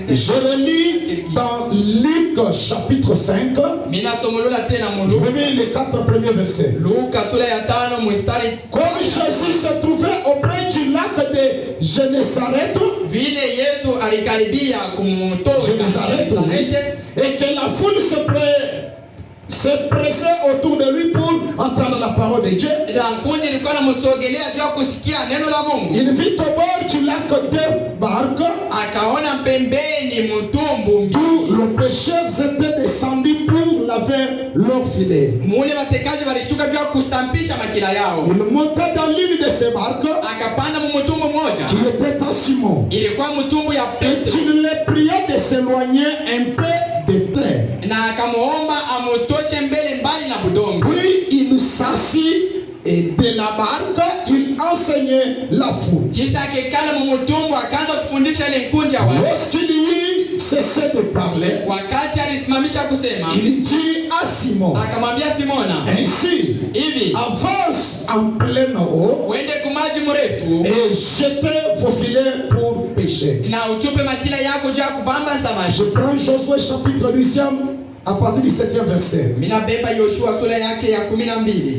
Je le lis dans Luc chapitre 5. Je vais lire les 4 premiers versets. Comme Jésus se trouvait auprès du lac de Génézareth, et que la foule se pressait autour de lui pour entendre la parole de Dieu, il vit au bord du lac deux barques d'où les pêcheurs étaient descendus pour laver leurs filets. Il monta dans l'une de ces barques qui était à Simon, et il les pria de s'éloigner un peu de terre. Puis il s'assit et de la barque il enseignait la foule. Lorsqu'il eut cessé de parler, il dit à Simon, ainsi avance en pleine eau et jetez vos filets pour pêcher. Je prends Josué chapitre 12 à partir du 7e verset.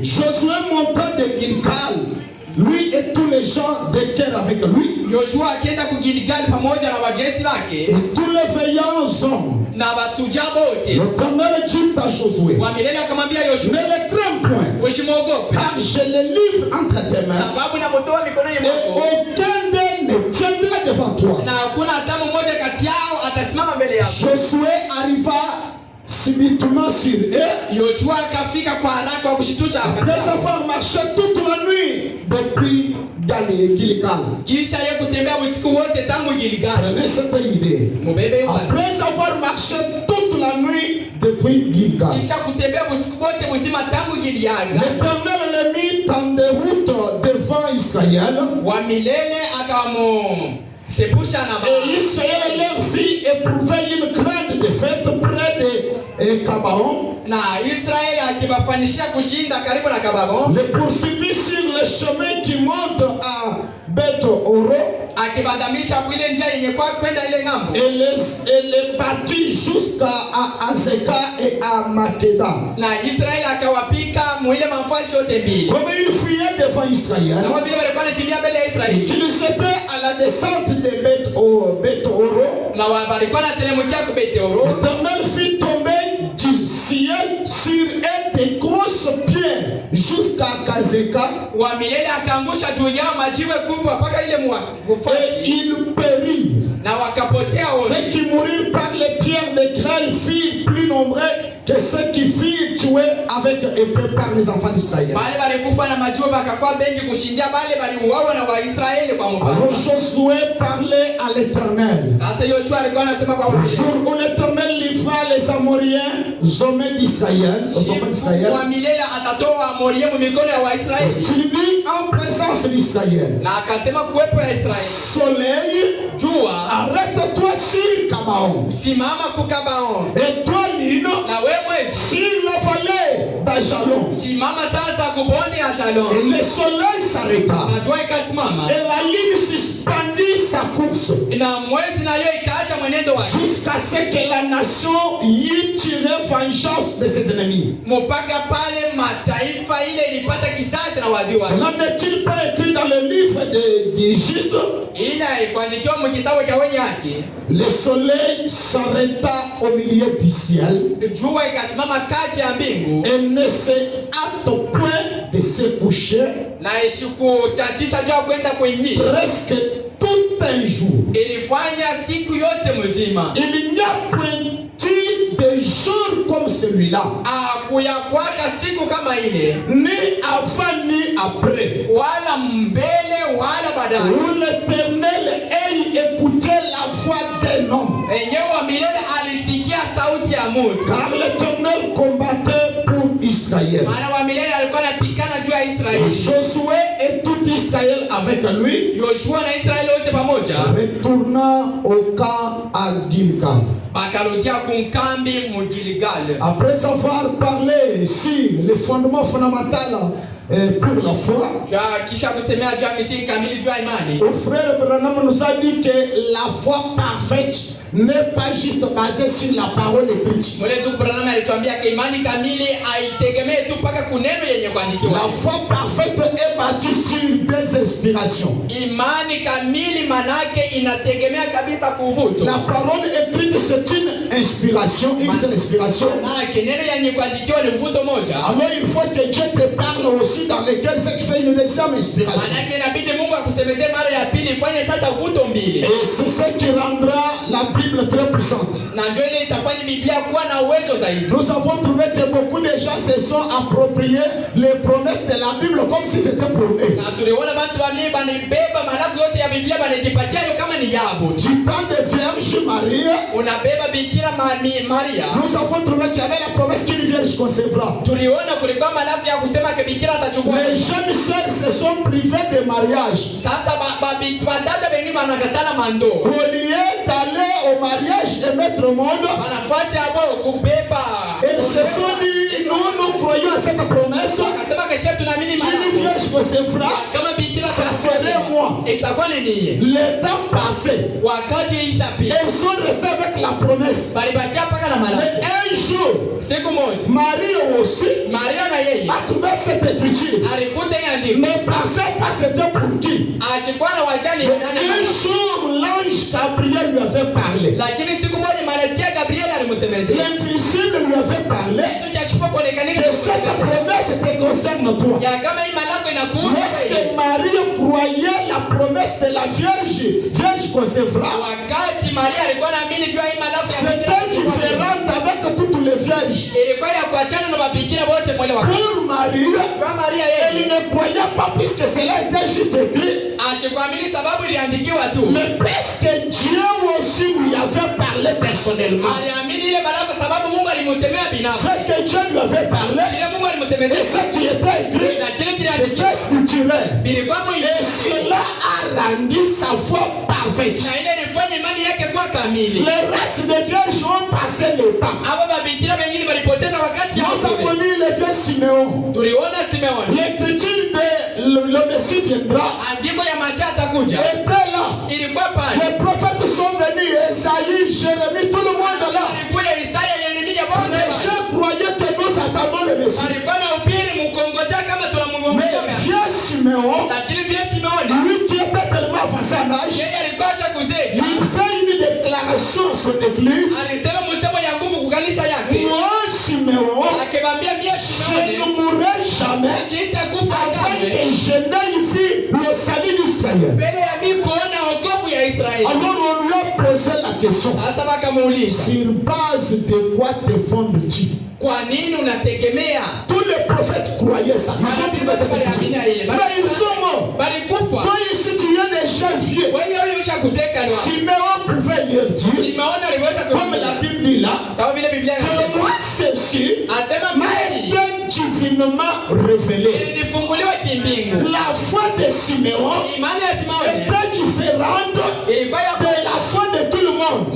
Josué monta de Gilgal, lui et tous les gens de cœur avec lui, et tous les veillants hommes. L'Éternel dit à Josué, ne les crains point, car je les livre entre tes mains, et aucun d'eux ne tiendra devant toi. Josué arriva subitement sur eux, après avoir marché toute la nuit depuis Gilgal. Prenez cette idée. Après avoir marché toute la nuit depuis Gilgal, l'Éternel les mit en déroute devant Israël. Et Israël leur fit éprouver une grande défaite près de Gabaon. Les poursuivit sur le chemin qui monte à Beth-Oro et les battit jusqu'à Azeka et à Makeda. Comme ils fuyaient devant Israël, qu'ils étaient à la descente de Beth-Oro, l'Éternel fit tomber du ciel sur eux des grosses pierres jusqu'à Kazeka, et ils périrent. Ceux qui moururent par les pierres de grêle furent plus nombreux que ceux qui furent tués avec épée par les enfants d'Israël. Alors Josué parlait à l'Éternel. Le jour où l'Éternel livra les Amoriens aux hommes d'Israël, il dit en présence d'Israël, soleil, arrête-toi sur Gabaon, et toi Lino, sur la vallée d'Ajalon. Et le soleil s'arrêta, et la lune suspendit sa course, jusqu'à ce que la nation y tire vengeance de ses ennemis. Cela n'est-il pas écrit dans le livre des Justes? Le soleil s'arrêta au milieu du ciel et ne se hâte point de se coucher presque tout un jour. Il n'y a point de jour comme celui-là, ni avant ni après, où l'Éternel ait écouté la voix d'un homme, car l'Éternel combattait pour Israël. Josué et tout Israël avec lui retourna au camp à Gilgal. Après avoir parlé sur les fondements fondamentaux pour la foi, le frère Branham nous a dit que la foi parfaite n'est pas juste basée sur la parole écrite. La foi parfaite est bâtie sur des inspirations. La parole écrite, c'est une inspiration, une seule inspiration. Alors il faut que Dieu te parle aussi dans lesquels c'est qui fait une deuxième inspiration. Et c'est ce qui rendra la Bible très puissante. Nous avons trouvé que beaucoup de gens se sont appropriés les promesses de la Bible comme si c'était pour eux. Du temps de Vierge Marie, nous avons trouvé qu'il y avait la promesse qu'une vierge concevra. Les jeunes sœurs se sont privées de mariage. Au lieu d'aller au mariage et mettre au monde, ils se sont dit, nous croyons à cette promesse. Une vierge concevra, ça serait moi. Le temps passé, ils sont restés avec la promesse. Mais un jour, Marie aussi a trouvé cette écriture. Mais passé par c'était pour qui? Un jour, l'ange Gabriel lui avait parlé. L'invisible lui avait parlé. Que cette promesse te concerne toi. Lorsque Marie croyait la promesse de la Vierge concevra, c'était différent avec toutes les vierges. Pour Marie, elle ne croyait pas puisque cela était juste écrit. Mais presque Dieu aussi lui avait parlé personnellement. Ce que Dieu lui avait parlé, et ce qui était écrit, c'était structurel. Et cela a rendu sa foi parfaite. Le reste des vierges ont passé le temps. Nous avons lu le vieux Siméon. L'écriture de le Messie viendra était là. Les prophètes sont venus, Esaïe, Jérémie, tout le monde là. Les gens croyaient que nous attendons le Messie. Mais vieux Siméon, lui qui était tellement avancé en âge, il fait une déclaration à son église. Moi, Siméon, je ne mourrai jamais afin que je n'aie vu le salut d'Israël. Alors on lui a posé la question. Sur base de quoi te fondes-tu? Tous les prophètes croyaient ça. Mais ils sont morts. Toi ici tu es déjà vieux. Siméon pouvait leur dire, comme la Bible dit là, que moi ceci m'a été divinement révélé. La foi de Siméon était différente de la foi de tout le monde.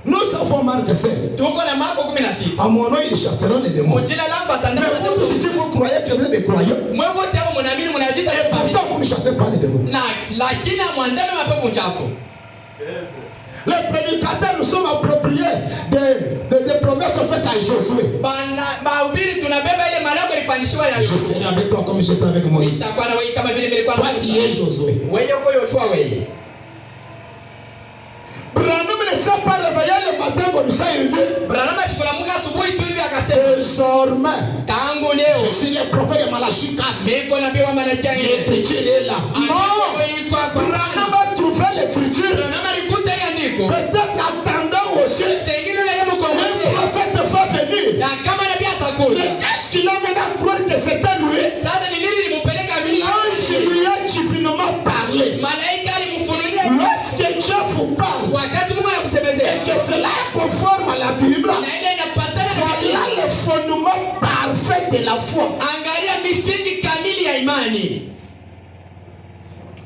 Nous avons Marc 16. À mon nom, ils chasseront les démons. Mais vous, si vous croyez que vous êtes des croyants, et pourtant vous ne chassez pas les démons. Les prédicateurs nous sommes appropriés des promesses faites à Josué. Je serai avec toi comme j'étais avec Moïse. Toi tu es Josué. Branham ne s'est pas réveillé le matin comme ça, il dit désormais, je suis le prophète de Malachie 4. L'écriture est là. Non, Branham a trouvé l'écriture. Peut-être attendant aussi, le prophète va venir. Mais qu'est-ce qu'il a maintenant croire que c'était lui? L'ange lui a divinement parlé. Lorsque Dieu vous parle et que cela est conforme à la Bible, voilà le fondement parfait de la foi.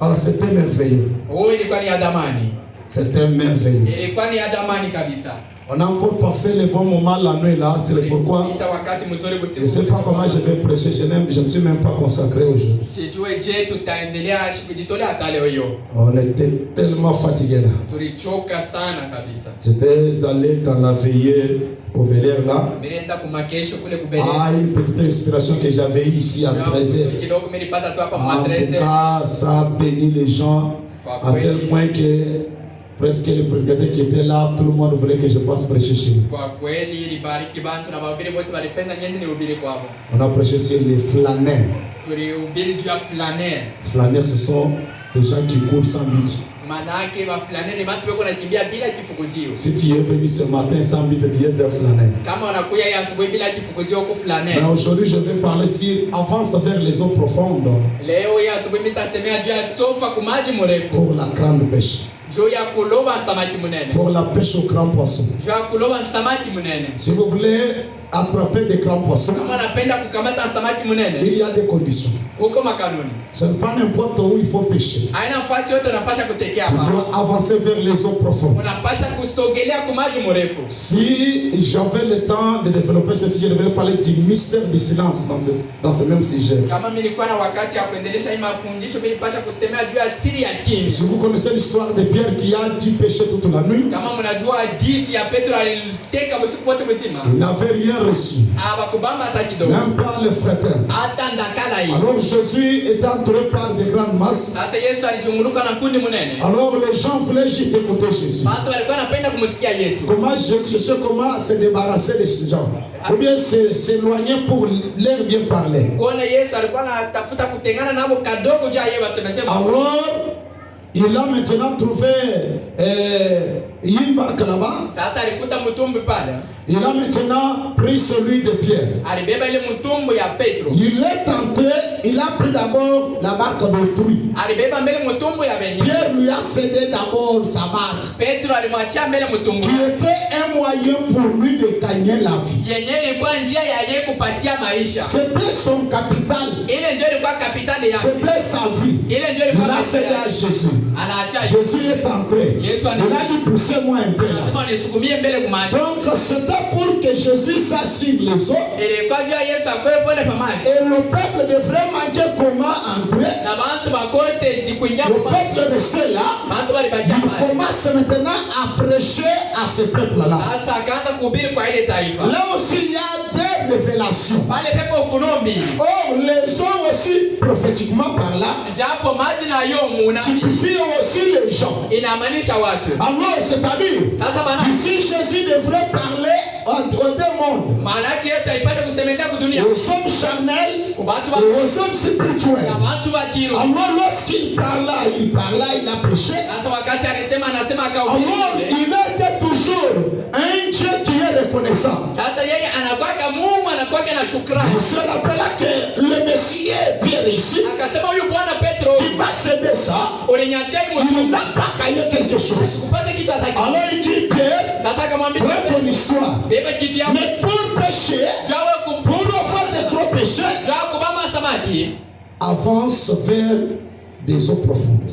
Oh, c'était merveilleux. C'était merveilleux. On a encore passé le bon moment la nuit là, c'est pourquoi je ne sais pas comment je vais prêcher, je ne me suis même pas consacré aujourd'hui. On était tellement fatigués là. J'étais allé dans la veillée au Bel Air là. Une petite inspiration que j'avais ici à 13h. En tout cas, ça a béni les gens à tel point que presque le prédicateur qui était là, tout le monde voulait que je passe prêcher chez lui. On a prêché sur les flâneurs. Flâneurs, ce sont des gens qui courent sans but. Si tu es venu ce matin sans but, tu es un flâneur. Mais aujourd'hui, je vais parler sur avance vers les eaux profondes pour la grande pêche. Pour la pêche au grand poisson. Si vous voulez attraper des grands poissons, il y a des conditions. Ce n'est pas n'importe où il faut pêcher. Tu dois avancer vers les eaux profondes. Si j'avais le temps de développer ceci, je devrais parler du mystère du silence dans ce même sujet. Si vous connaissez l'histoire de Pierre qui a dû pêcher toute la nuit, il n'avait rien reçu, même pas le frétin. Alors Jésus était entouré par des grandes masses. Alors les gens voulaient juste écouter Jésus. Comment se débarrasser de ces gens, ou bien s'éloigner pour leur bien parler. Alors il a maintenant trouvé une barque là-bas. Il a maintenant pris celui de Pierre. Il est entré, il a pris d'abord la barque d'autrui. Pierre lui a cédé d'abord sa barque, qui était un moyen pour lui de gagner la vie. C'était son capital. C'était sa vie. Il a cédé à Jésus. Jésus est entré. Il a dit poussez-moi un peu là. Donc c'était pour que Jésus s'assure les eaux. Et le peuple devrait manquer comment entrer. Le peuple restait là. Il commence maintenant à prêcher à ce peuple-là. Là aussi il y a des révélations. Or les eaux aussi prophétiquement par là typifient aussi les gens. Alors c'est-à-dire ici Jésus devrait parler aux deux mondes, aux hommes charnels et aux hommes spirituels. Alors lorsqu'il parla, il a prêché. Alors il était toujours un Dieu qui est reconnaissant. Il se rappela que le Messie Pierre ici, qui va céder ça, il n'a pas gagné quelque chose. Alors il dit Pierre, prends ton histoire. Mais pour pécher, pour offrir des gros péchés, avance vers des eaux profondes.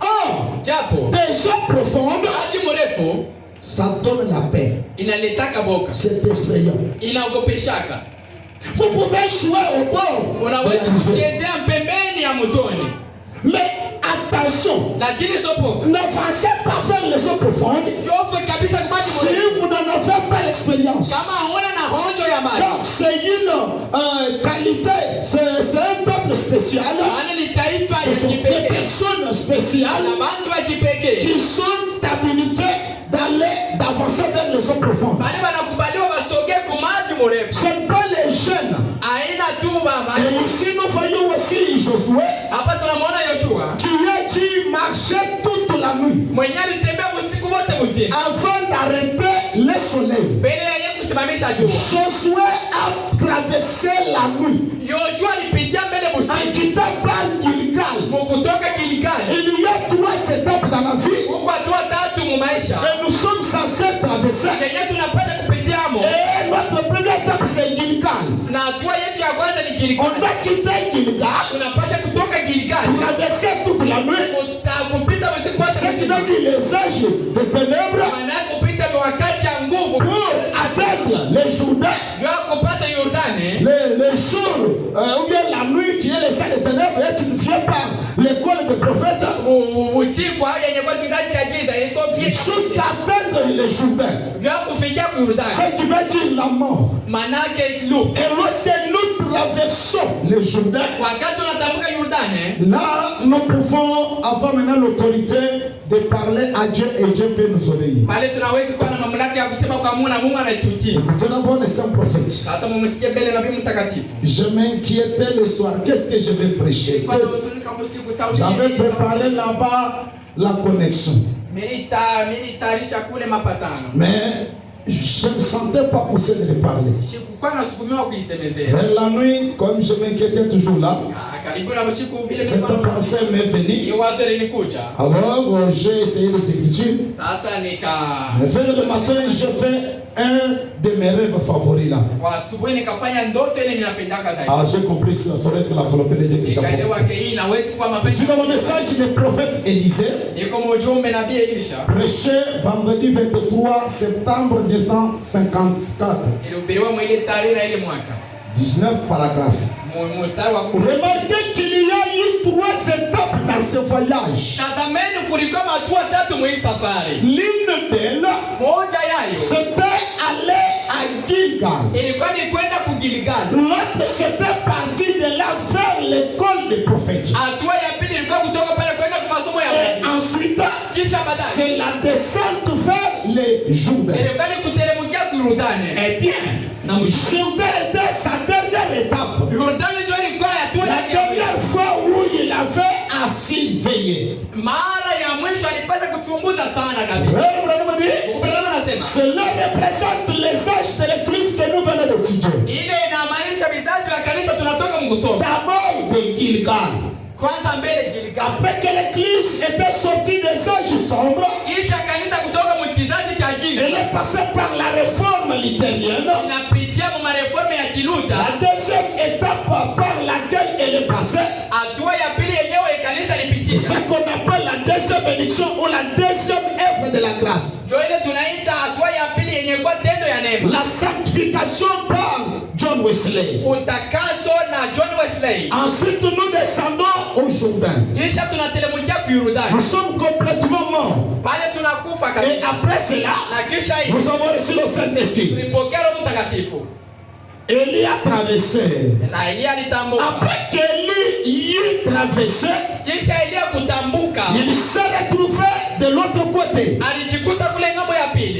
Or, des eaux profondes, ça donne la paix. C'est effrayant. Vous pouvez jouer au bord, mais attention, n'avancez pas vers les eaux profondes si vous n'en avez pas l'expérience. Car c'est une qualité, c'est un peuple spécial. Ce sont des personnes spéciales qui sont habilitées d'avancer vers les eaux profondes. Ce n'est pas les jeunes. Et ici nous voyons aussi Josué qui a dû marcher toute la nuit avant d'arrêter le soleil. Josué a traversé la nuit en quittant par Gilgal. Il y a 3 étapes dans la vie et nous sommes censés traverser. Et notre première étape c'est Gilgal. On a quitté Gilgal, traversé toute la nuit. Ce qui ne dit les âges de ténèbres pour atteindre le Jourdain, le jour ou bien la nuit qui est le sein des ténèbres est unifié par l'école des prophètes jusqu'à atteindre le Jourdain. Ce qui veut dire la mort. Et lorsque nous traversons le Jourdain, là nous pouvons avoir maintenant l'autorité de parler à Dieu et Dieu peut nous obéir. Écoutez d'abord les saints prophètes. Je m'inquiétais le soir. Qu'est-ce que je vais prêcher? J'avais préparé là-bas la connexion. Mais je ne me sentais pas poussé de le parler. Vers la nuit, comme je m'inquiétais toujours là, cette pensée m'est venue. Alors j'ai essayé les Écritures. Vers le matin, je fais un de mes rêves favoris là. J'ai compris ça, ça va être la volonté de Dieu que j'apporte. Sur le message du prophète Élisée, prêché vendredi 23 septembre 1954. 19 paragraphes. Remarquez qu'il y a eu 3 étapes dans ce voyage. L'une d'elles, c'était aller à Gilgal. L'autre, c'était partir de là vers l'école des prophètes. Et ensuite, c'est la descente vers les Jourdains. Eh bien, Jourdain était sa dernière étape. La dernière fois où il avait assez veillé. Cela représente les âges de l'église que nous venons d'étudier. D'abord de Gilgal. Après que l'église était sortie des âges sombres, elle est passée par la réforme luthérienne. La deuxième étape par laquelle elle est passée, c'est ce qu'on appelle la deuxième bénédiction ou la deuxième œuvre de la grâce. La sanctification par John Wesley. Ensuite, nous descendons au Jourdain. Nous sommes complètement morts. Et après cela, nous avons reçu le Saint-Esprit. Élie a traversé. Après qu'Élie y ait traversé, il s'est retrouvé de l'autre côté.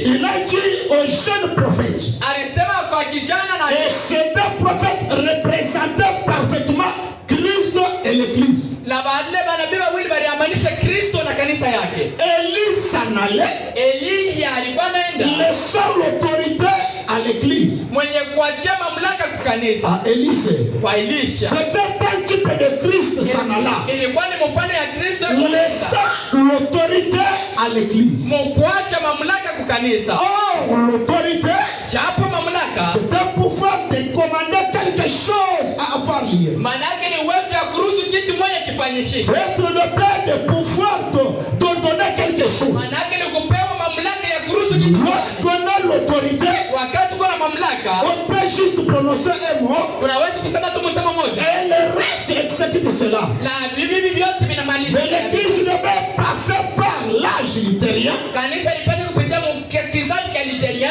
Il a dit aux jeunes prophètes. Et ces deux prophètes représentaient parfaitement Christ et l'Église. Élie s'en allait, laissant l'autorité à l'Église. À Élisée. C'était un type de Christ s'en alla, laissant l'autorité à l'Église. Oh, l'autorité, c'est un pouvoir de commander quelque chose à avoir lieu. C'est être doté de pouvoir d'ordonner quelque chose. Lorsqu'on a l'autorité, on peut juste prononcer un mot et le reste exécute cela. Mais l'Église devait passer par l'âge luthérien,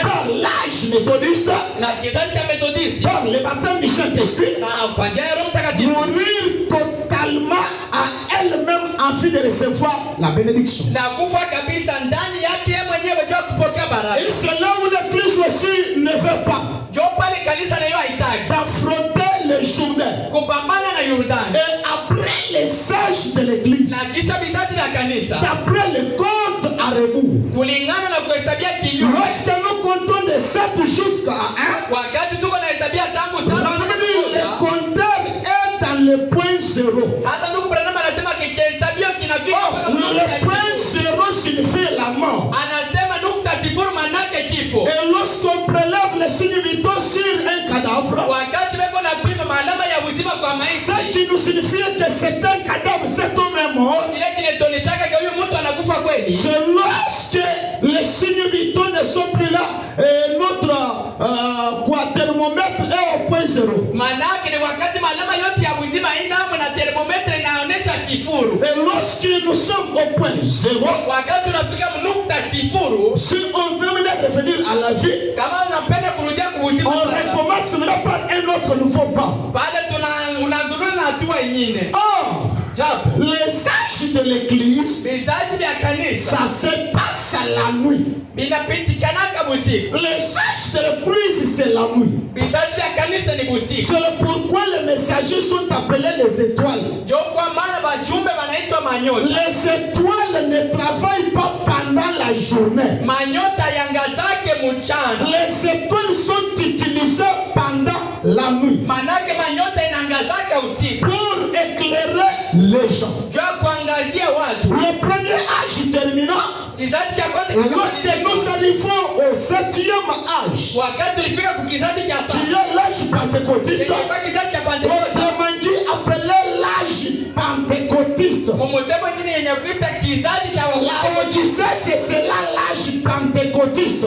par l'âge méthodiste, par le baptême du Saint-Esprit, mourir totalement à elle-même en vue de recevoir la bénédiction. Et c'est là où l'Église aussi ne veut pas d'affronter le Jourdain. Et après les sages de l'Église, d'après le compte à rebours, lorsque nous comptons de 7 jusqu'à 1, le compteur est dans le point 0. Le point 0 signifie la mort. Et lorsqu'on prélève le signe vital sur un cadavre, ce qui nous signifie que c'est un cadavre, cet homme est mort. kweli, c'est lorsque les signes vitaux ne sont plus là et notre thermomètre est au point zéro. Manake ni wakati malama yote ya uzima inamu na thermometre inaonyesha sifuru. Et lorsque nous sommes au point zéro, wakati tunafika nukta sifuru, si on veut maintenant revenir à la vie, kama unapenda kurudia kuuzima, on recommence maintenant par un autre nouveau pas. Pale unazuruna na hatua nyingine. Les âges de l'église, ça se passe à la nuit. Les âges de l'église, c'est la nuit. C'est pourquoi les messagers sont appelés les étoiles. Les étoiles ne travaillent pas pendant la journée. Les étoiles sont utilisées pendant la nuit pour éclairer les gens. Le premier âge terminant, lorsque nous arrivons au 7e âge, il y a l'âge pentecôtiste, autrement dit appelé l'âge pentecôtiste. La Odyssée, c'est là l'âge pentecôtiste.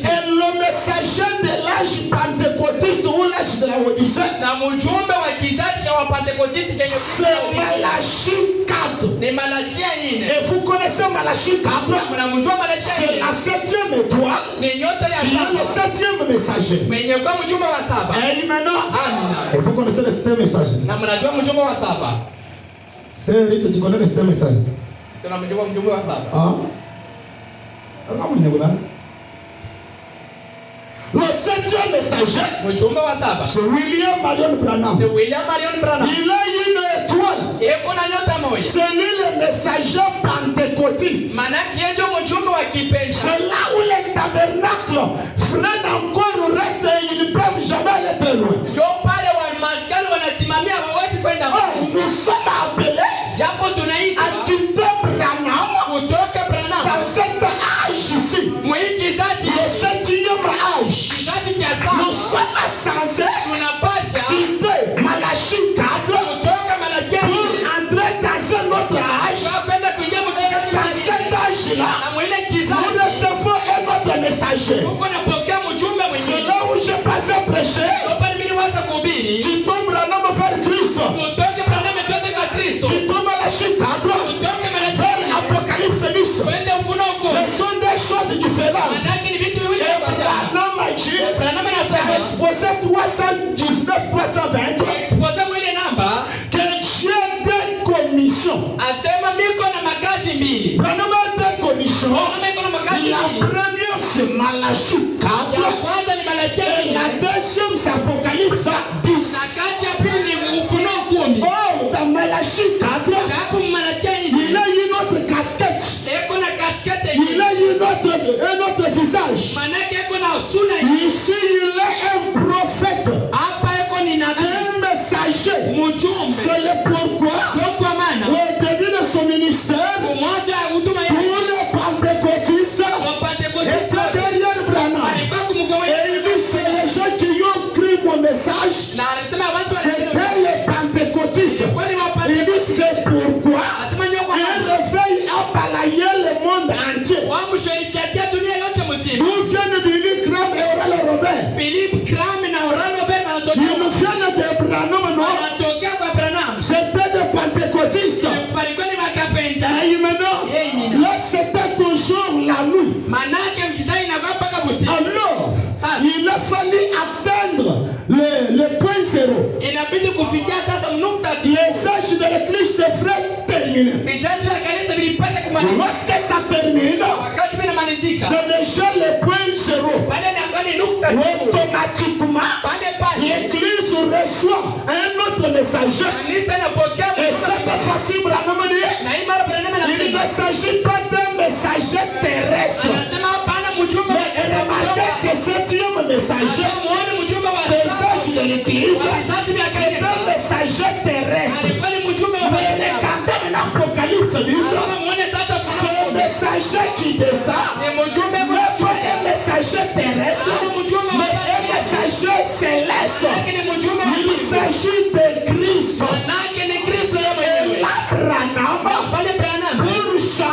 Et le messager de l'âge pentecôtiste ou l'âge de la Odyssée, c'est Malachie 4. Et vous connaissez Malachie 4? C'est la 7e étoile. Il y a le 7e messager. Et maintenant, et vous connaissez le 7e messager. C'est Rite, tu connais le 7e messager? Ah? Le 7e messager, c'est William Marion Branham. Il a une étoile. C'est lui le messager pentecôtiste. C'est là où les tabernacles freinent encore, restent et ils ne peuvent jamais aller très loin. Nous sommes appelés à quitter Branham dans cet âge ici. Le 7e âge. Nous sommes censés quitter Malachie 4 pour entrer dans un autre âge. Dans cet âge-là, nous recevons un autre messager. C'est là où je passais prêcher. Tu tombes Branham vers Christ. Tu tombes Malachie 4 vers Apocalypse 10. Ce sont des choses différentes. Branham a dit, exposé 319, 320, que Dieu a deux commissions. Branham a deux commissions. La première c'est Malachie 4 et la deuxième c'est Apocalypse 10. Oh, dans Malachie 4, il a une autre casquette. Il a un autre visage. Ici, il est un prophète, un messager. C'est le pourquoi, au début de son ministère, tous les pentecôtistes étaient derrière Branham. Et il dit, c'est les gens qui ont cru mon message. C'était les pentecôtistes. Il dit, c'est pourquoi un réveil a balayé le monde entier. Nous viennent Billy Graham et Oral Robert. Ils nous viennent de Branham. C'était des pentecôtistes. Et maintenant, là c'était toujours la nuit. Alors, il a fallu atteindre le point zéro. Les âges de l'église devraient terminer. Lorsque ça termine, c'est déjà le point zéro. Automatiquement, l'église reçoit un autre messager. Et cette fois-ci, il ne s'agit pas d'un messager terrestre. Mais remarquez ce 7e messager des âges de l'église, c'est un messager terrestre. Mais regardez l'Apocalypse 10, ce messager qui descend n'est pas un messager terrestre, mais un messager céleste. Il s'agit de Christ. Et là, Branham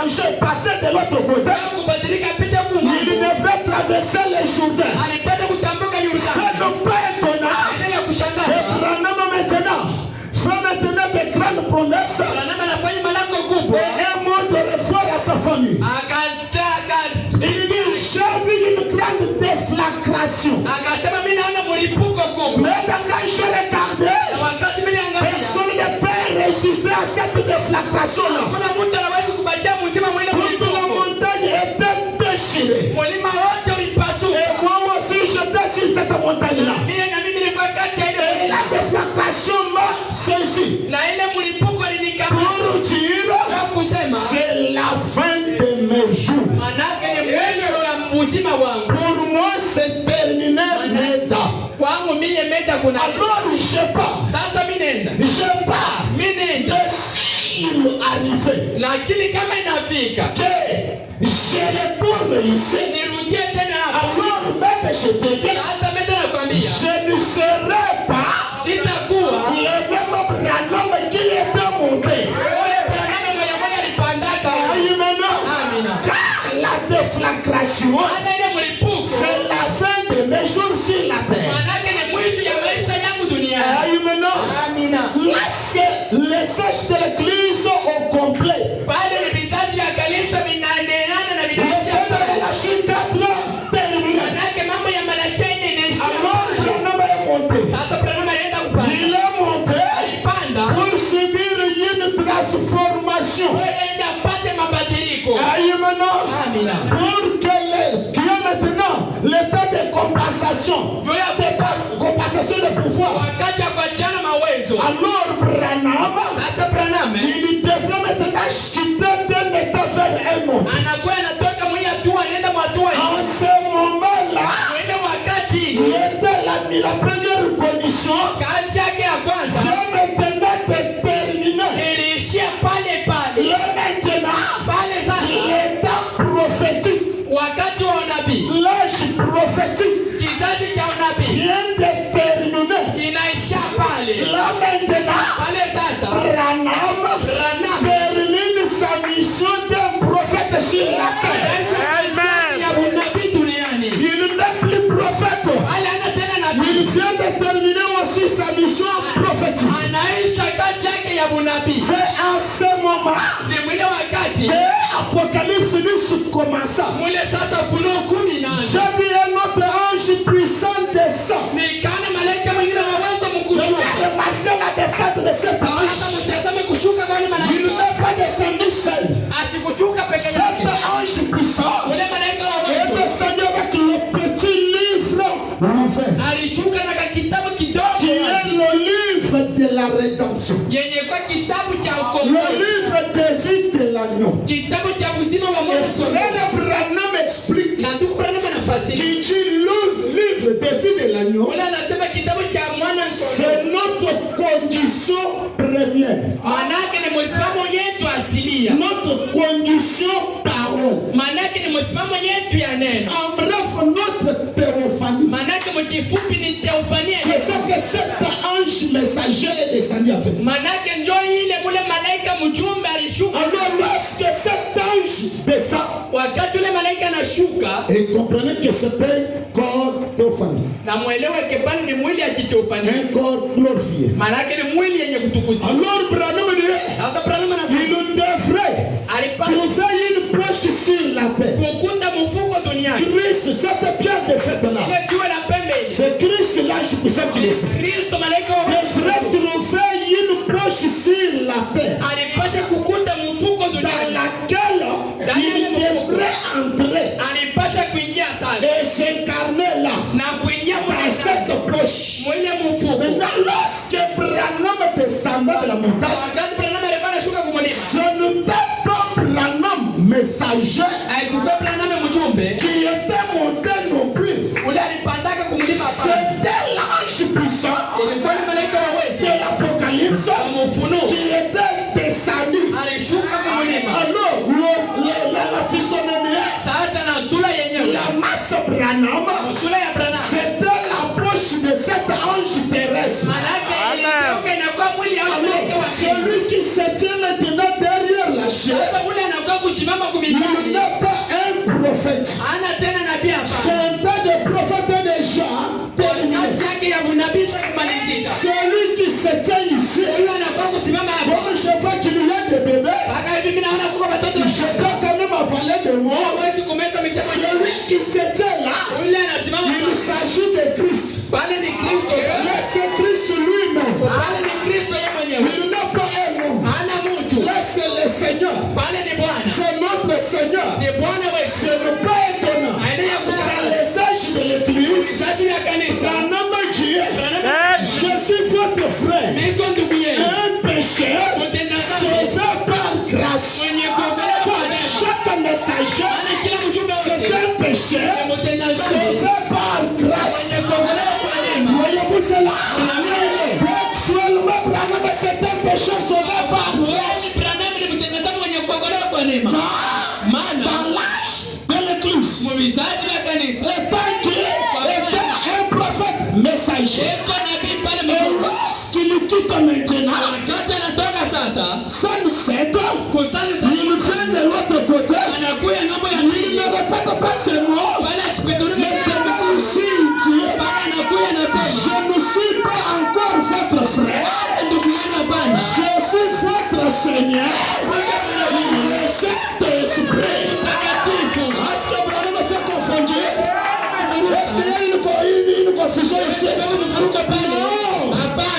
changer, passer de l'autre côté. Il devait traverser les Jourdains. C'est le Père qu'on a. Et Branham maintenant fait maintenant des grandes promesses. Et un mot de réforme à sa famille. Il dit, j'ai vu une grande déflagration. Mais quand je regardais, personne ne peut résister à cette déflagration-là. Toute la montagne était déchirée. Et moi aussi, j'étais sur cette montagne-là. Et la déflagration m'a saisi. Pour dire, c'est la fin de mes jours. Pour moi, c'est terminé, Meda. Alors, je pars. Je pars. Il arrivait. Je retourne ici. Alors, même je te dis, je ne serai pas le même Branham qui était monté. Car la déflagration, c'est la fin de mes jours sur la terre. Laissez de l'église au complet. Il est monté pour subir une transformation. Pour que qui a maintenant l'état de compensation, de pouvoir. Alors Branham, il devrait maintenant quitter d'un état vers un autre. En ce moment-là, il était la première condition. C'est maintenant terminé. L'état prophétique, l'âge prophétique vient de terminer. Là maintenant, Branham termine sa mission d'un prophète sur la terre. Il n'est plus prophète. Il vient de terminer aussi sa mission prophétique. C'est en ce moment que l'Apocalypse commença. J'ai vu un autre ange puissant descendre. Remarquez la descente de cet ange. Il n'est pas descendu seul. Cet ange puissant est descendu avec le petit livre ouvert, qui est le livre de la rédemption, le livre de vie de l'agneau. Et Frère Branham explique qu'il dit le livre de vie de l'agneau, c'est notre condition première, notre condition parole, en bref notre théophanie. C'est ça que cet ange messager est descendu avec. Alors lorsque cet ange descend, et comprenez que c'était un corps théophanie, un corps glorifié. Alors Branham dit, il devrait trouver une poche sur la terre. Christ, cette pierre de fête-là, c'est Christ l'ange puissant qui descend. Devrait trouver une poche sur la terre dans laquelle il devrait entrer et s'incarner là, dans cette poche. Maintenant, lorsque Branham descendait de la montagne, ce n'était pas Branham messager qui était monté non plus. C'était l'ange puissant de l'Apocalypse qui était descendu. Alors, la physionomie, la masse Branham, c'était la poche de cet ange terrestre. Alors, celui qui se tient maintenant derrière la chair, Il n'est pas un prophète. Son tas de prophètes est déjà terminé. Celui qui se tient ici, comme je vois qu'il y a des bébés, je dois quand même avaler de moi. Celui qui se tient là, il s'agit de Christ. Laissez Christ lui-même. Il n'a pas un nom. Laissez le Seigneur. C'est notre Seigneur. Ce n'est pas étonnant. Dans les âges de l'Église, un homme Dieu, je suis votre frère, un pécheur sauvé par grâce. Chaque messager, c'est un pécheur sauvé par grâce. Voyez-vous cela? Actuellement, Branham, c'est un pécheur sauvé par grâce. Dans l'âge de l'Église, un prophète messager, et lorsqu'il quitte maintenant, ça nous cède, il vient de l'autre côté, il ne répète pas ses mots, mais ici, je ne suis pas encore votre frère, je suis votre Seigneur.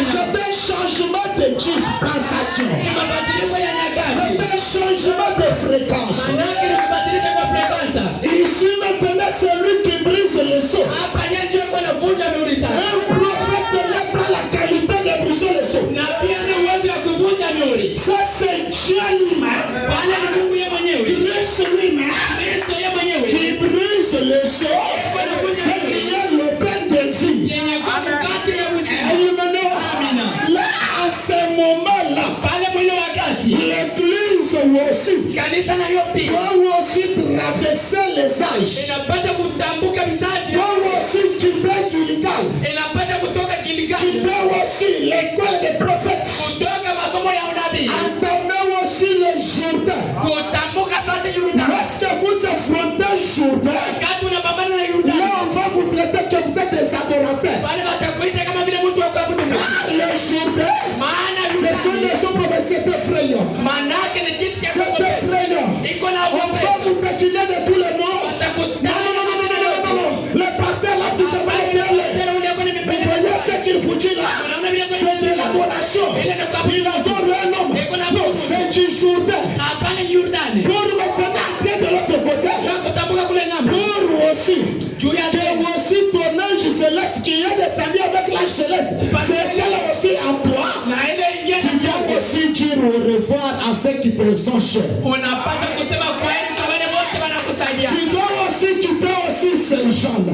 C'est un changement de dispensation. C'est un changement de fréquence. Ici maintenant, c'est lui qui brise le seau. Un prophète n'a pas la qualité de briser le seau. Ça c'est Dieu lui-même. Christ lui-même qui brise le seau. C'est qu'il y a le pain de vie. Là, à ce moment-là, l'Église aussi doit aussi traverser les âges. Doit aussi quitter Gilgal. Quitter aussi l'école des prophètes. Entamer aussi le Jourdain. Lorsque vous affrontez Jourdain, là on va vous traiter que vous êtes des adorateurs. Car le Jourdain, ce sont des hommes, c'est effrayant. C'est effrayant. On va vous taquiner de tous les mots. Non. Le pasteur là, vous voyez ce qu'il vous dit là. C'est de l'adoration. Il adore un homme. Non, c'est du Jourdain. Pour maintenant entrer de l'autre côté. Pour aussi. Que aussi ton ange céleste qui est descendu avec l'ange céleste. C'est celle aussi en toi. Tu dois aussi dire au revoir à ceux qui te sont chers. Tu dois aussi quitter aussi ces gens-là.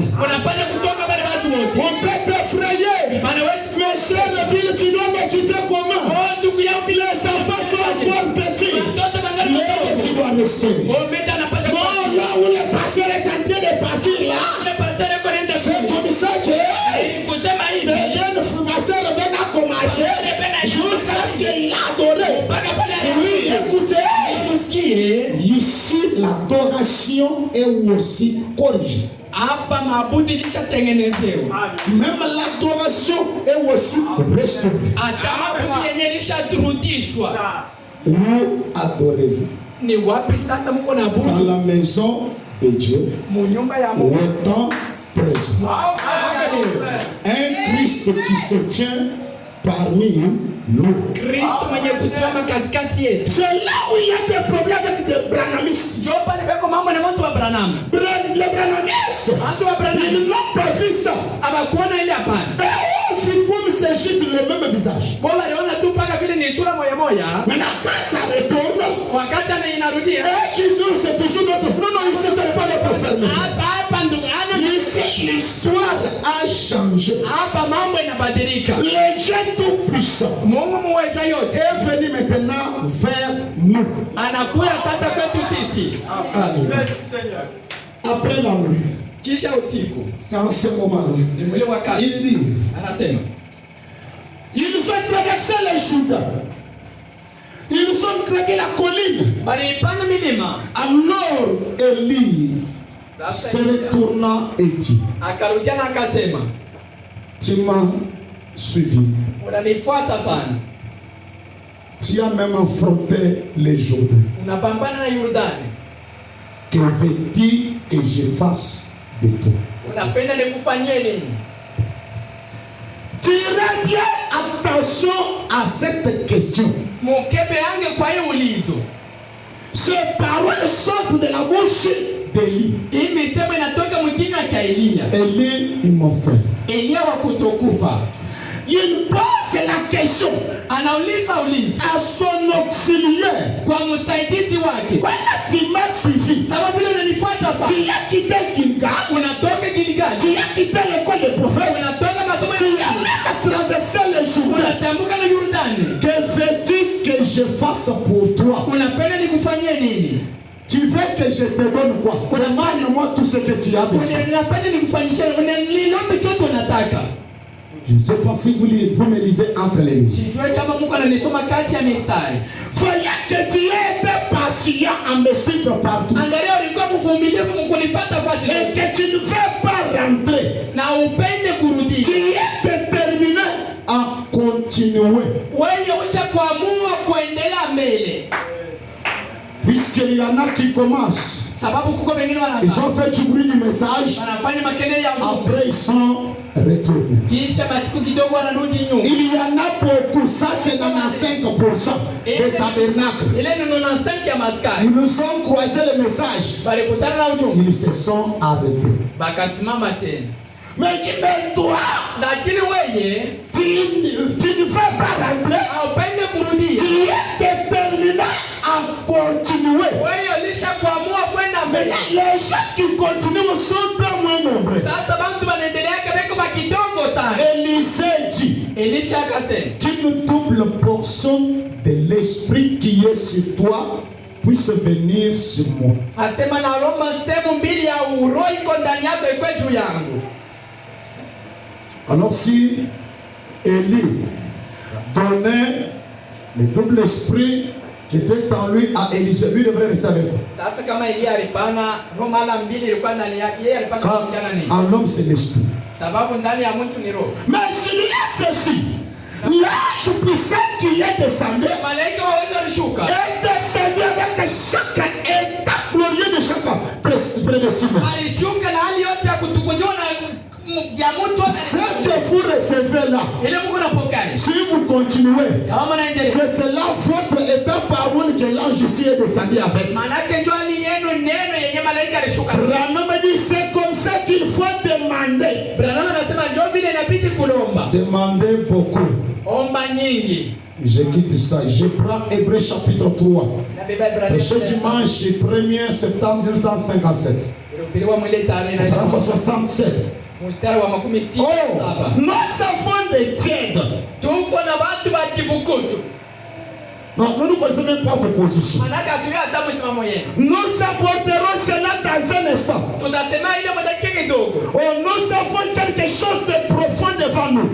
On peut t'effrayer. Mais cher Bill, tu dois me quitter comment? Les enfants sont encore petits. Mais tu dois rester. Non, là où le pasteur est en train de partir là, c'est comme ça que le pasteur a commencé jusqu'à ce qu'il a adoré. Oui, écoutez, ici l'adoration est aussi corrigée. Même l'adoration est aussi restaurée. Où adorez-vous? Dans la maison de Dieu, au temps présent. Un Christ qui se tient parmi nous. C'est là où il y a des problèmes avec les branhamistes. Les branhamistes, ils n'ont pas vu ça. Comme c'est juste le même visage. Maintenant quand ça retourne, c'est toujours notre frère. Non, ici c'est pas notre frère. Ici l'histoire a changé. Le Dieu tout puissant est venu maintenant vers nous. Amen. Après la nuit, c'est en ce moment-là, il dit, ils ont traversé les Jourdains. Ils ont gravé la colline. Alors Élie se retourna et dit, tu m'as suivi. Tu as même affronté les Jourdains. Que veux-tu que je fasse de toi? Tirez bien attention à cette question. Ces paroles sortent de la bouche d'Élie. Élie immortel. Il pose la question à son auxiliaire. Quand tu m'as suivi, tu as quitté Gilgal, tu as quitté l'école des prophètes, tu as traversé le Jourdain. Que veux-tu que je fasse pour toi? Tu veux que je te donne quoi? Demande-moi tout ce que tu as besoin. Je ne sais pas si vous me lisez entre les lignes. Voyez que tu es patient à me suivre partout. Et que tu ne veux pas rentrer. Tu es déterminé à continuer. Puisqu'il y en a qui commencent. Ils ont fait du bruit du message. Après ils sont retournés. Il y en a beaucoup. Ça c'est 95% des tabernacles. Ils nous ont croisé le message. Ils se sont arrêtés. Mais toi, tu ne veux pas rentrer. Tu es déterminé à continuer. Mais les gens qui continuent sont très moins nombreux. Élisée dit qu'une double portion de l'esprit qui est sur toi puisse venir sur moi. Alors si Élie donnait le double esprit qui était en lui à Élisée, lui devrait rester avec moi. Quand en l'homme c'est l'esprit. Mais s'il y a ceci, l'ange puissant qui est descendu est descendu avec chaque état glorieux de chaque prédestiné. Ce que vous recevez là, si vous continuez, c'est cela votre état parole que l'ange ici est descendu avec. Branham dit c'est comme ça qu'il faut demander. Demandez beaucoup. Je quitte ça. Je prends Hébreux chapitre 3. Le dimanche 1er septembre 1957. 67. Oh, nous avons des tièdes. Non, nous ne connaissons même pas vos positions. Nous apporterons cela dans un instant. Oh, nous avons quelque chose de profond devant nous.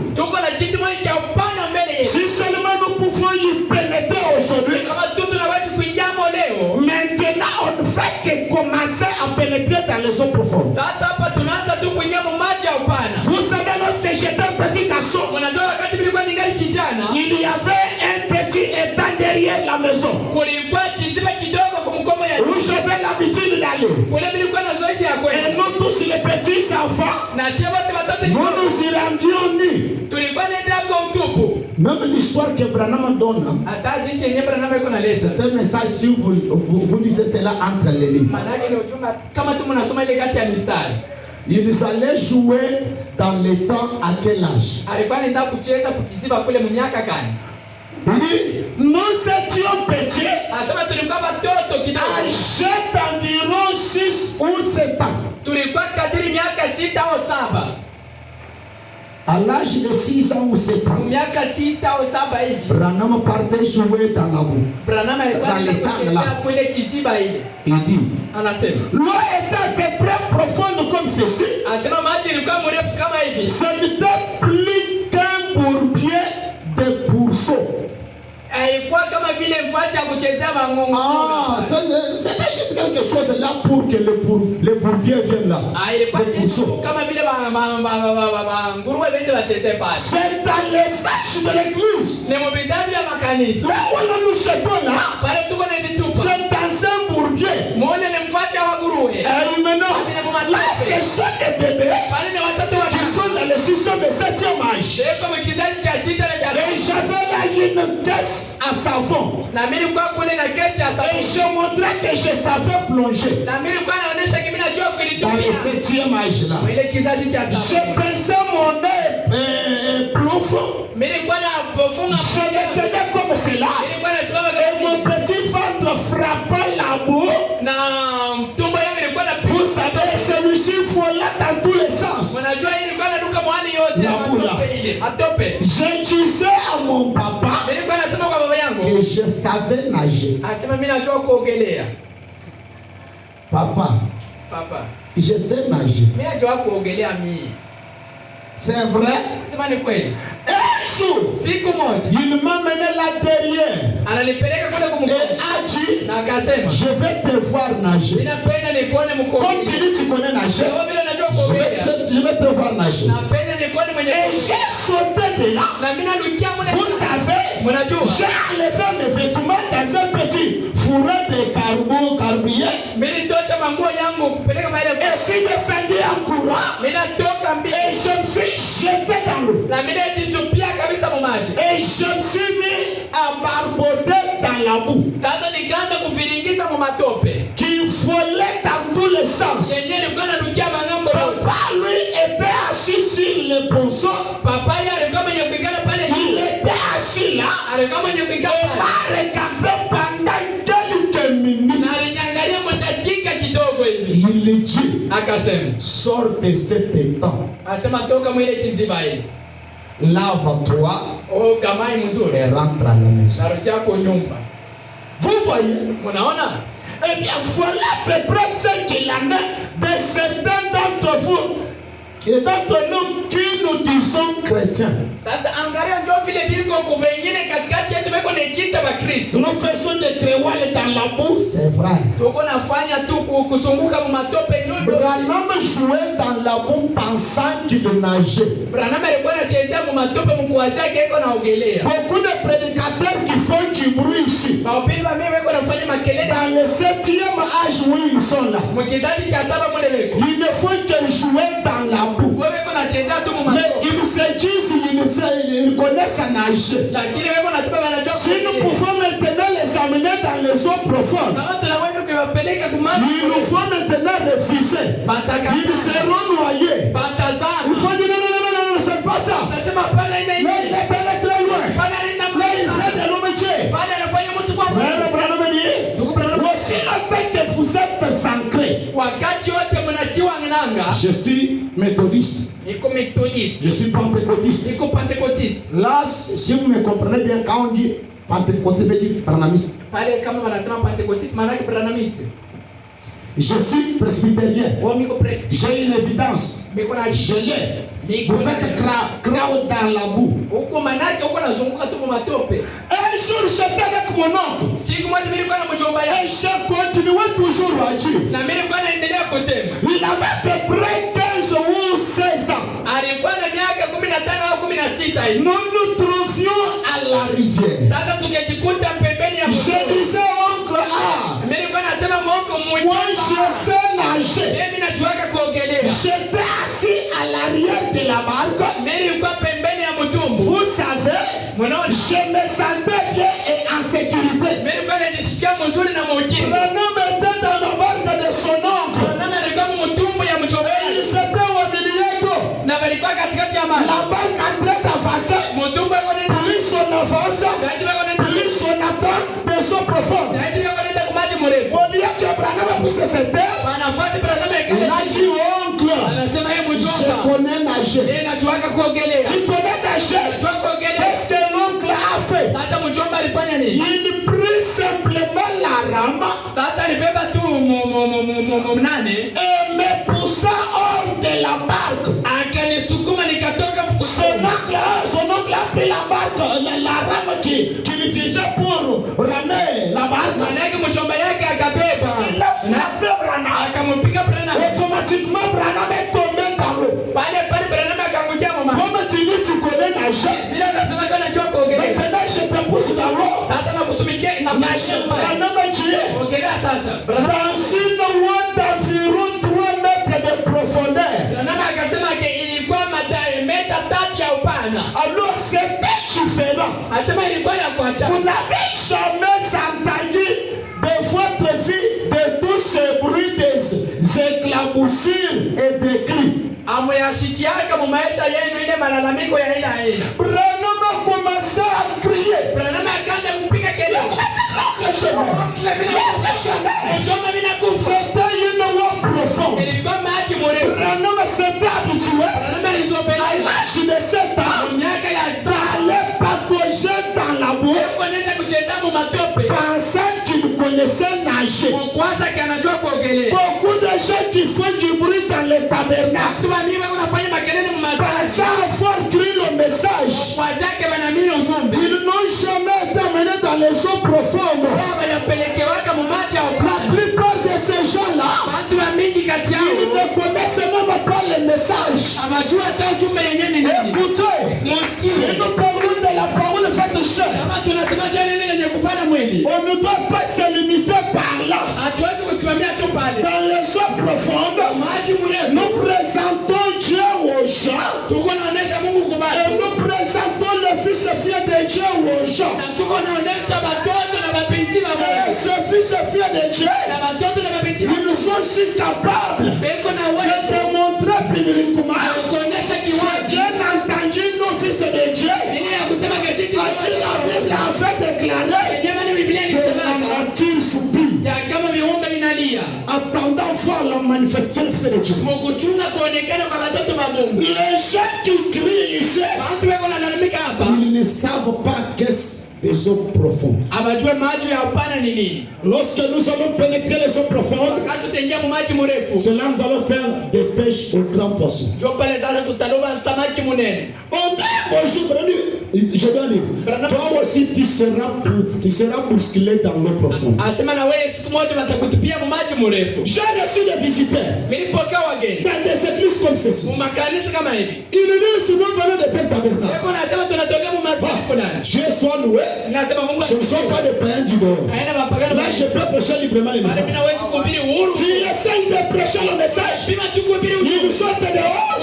Si seulement nous pouvons y pénétrer aujourd'hui. Maintenant, on ne fait que commencer à pénétrer dans les eaux profondes. Vous savez, lorsque j'étais un petit garçon, il y avait un petit étang derrière la maison où j'avais l'habitude d'aller. Et nous tous les petits enfants, nous nous y rendions nus. Même l'histoire que Branham donne, c'est un message si vous lisez cela entre les lignes. Ils allaient jouer dans les temps à quel âge? Nous étions petits, âgés d'environ 6 ou 7 ans. À l'âge de 6 ans ou 7 ans, Branham partait jouer dans la boue, dans les temps là. Il dit, l'eau était très profonde comme ceci. Ce n'était plus qu'un bourbier de pourceaux. C'était juste pour que les bourbiers viennent là. C'est dans les sages de l'église. Là où nous jetons là, c'est dans un bourbier. Et maintenant, là, ce sont des bébés qui sont dans le 6e et 7e âge. Et j'avais là une caisse à savon. Et je montrais que je savais plonger. Dans le 7e âge là. Je pensais mon nez profond. Je le tenais comme cela. Et mon petit ventre frappait la boue. Vous savez, celui-ci volait dans tous les sens. Je disais à mon papa que je savais nager. Papa, je sais nager. C'est vrai? Un jour, il m'a mené là derrière et a dit, je vais te voir nager. Comme tu dis tu connais nager, je vais te voir nager. Et j'ai sauté de là. Vous savez, j'ai enlevé mes vêtements dans un petit fourreau de carbrier. Et je suis descendu en courant. Et je me suis jeté dans l'eau. Et je me suis mis à barboter dans la boue qui volait dans tous les sens. Papa lui était assis sur le ponceau. Il était assis là. Il m'a regardé pendant quelques minutes. Il dit, sors de cet étang. Lave-toi et rentre à la maison. Vous voyez? Eh bien, voilà à peu près ce qu'il en est de certains d'entre vous, d'entre nous qui nous disons chrétiens. Nous faisons des créoles dans la boue, c'est vrai. Branham jouait dans la boue pensant qu'il nageait. Beaucoup de prédicateurs qui font du bruit ici. Dans le 7e âge où ils sont là, ils ne font que jouer dans la boue. Mais ils se disent, ils connaissent à nager. Si nous pouvons maintenant les amener dans les eaux profondes, il nous faut maintenant refuser. Ils seront noyés. Il faut dire non, c'est pas ça. Mais il est allé très loin. Là, il fait de l'homicide. Aussi longtemps que vous êtes ancrés. Je suis méthodiste. Je suis pentecôtiste. Là, si vous me comprenez bien, quand on dit pentecôtiste, veut dire branhamiste. Je suis presbytérien. J'ai une évidence. Je l'ai. Vous faites crowd dans la boue. Un jour, j'étais avec mon oncle. Et j'ai continué toujours à dire. Il avait à peu près 15 ou 16 ans. Nous nous trouvions à la rivière. Je disais oncle moi je sais nager. J'étais assis à l'arrière de la barque. Vous savez, je me sentais bien et en sécurité. Branham était dans la barque de son oncle. Ils étaient au milieu d'eau. La barque entrait d'avancer. Plus on avance, plus on attend des eaux profondes. Au lieu que Branham puisse se taire, il a dit oncle, je connais nager. Tu connais nager? Qu'est-ce que l'oncle a fait? Il prit simplement la rame et me poussa hors de la barque. Son oncle a pris la barque, la rame qu'il utilisait pour ramer la barque. Il a frappé Branham. Dans une eau d'environ 3 mètres de profondeur. Alors c'était différent. Vous n'avez jamais entendu de votre vie de tous ces bruits, des éclaboussures et des cris. Branham a commencé à crier. C'était une eau profonde. Branham s'était habitué à l'âge de 7 ans d'aller patauger dans la boue, pensant qu'il connaissait nager. Beaucoup de gens qui font du bruit dans les tabernacles, pensant avoir crié le message, ils n'ont jamais été amenés dans les eaux profondes. La plupart de ces gens-là, ils ne connaissent même pas le message. Écoutez, si nous parlons de la parole faite chair, on ne doit pas se limiter par là. Dans les eaux profondes, nous présentons Dieu aux gens. Et nous présentons le Fils fier de Dieu aux gens. Et ce Fils fier de Dieu, ils nous sont aussi capables de démontrer publiquement, bien entendu, nos fils de Dieu, à qui la Bible a fait déclarer que la nature soupire, attendant voir la manifestation du Fils de Dieu. Les gens qui crient ici, ils ne savent pas qu'est-ce des eaux profondes. Lorsque nous allons pénétrer les eaux profondes, cela nous allons faire des pêches aux grands poissons. On dit bonjour, je dois lire. Toi aussi tu seras bousculé dans l'eau profonde. J'ai reçu des visiteurs dans des églises comme ceci. Ils disent si nous venons de tel tabernacle, Dieu soit loué. Je ne suis pas de païen du dehors. Là, je peux prêcher librement le message. Tu essayes de prêcher le message. Ils nous sortent dehors.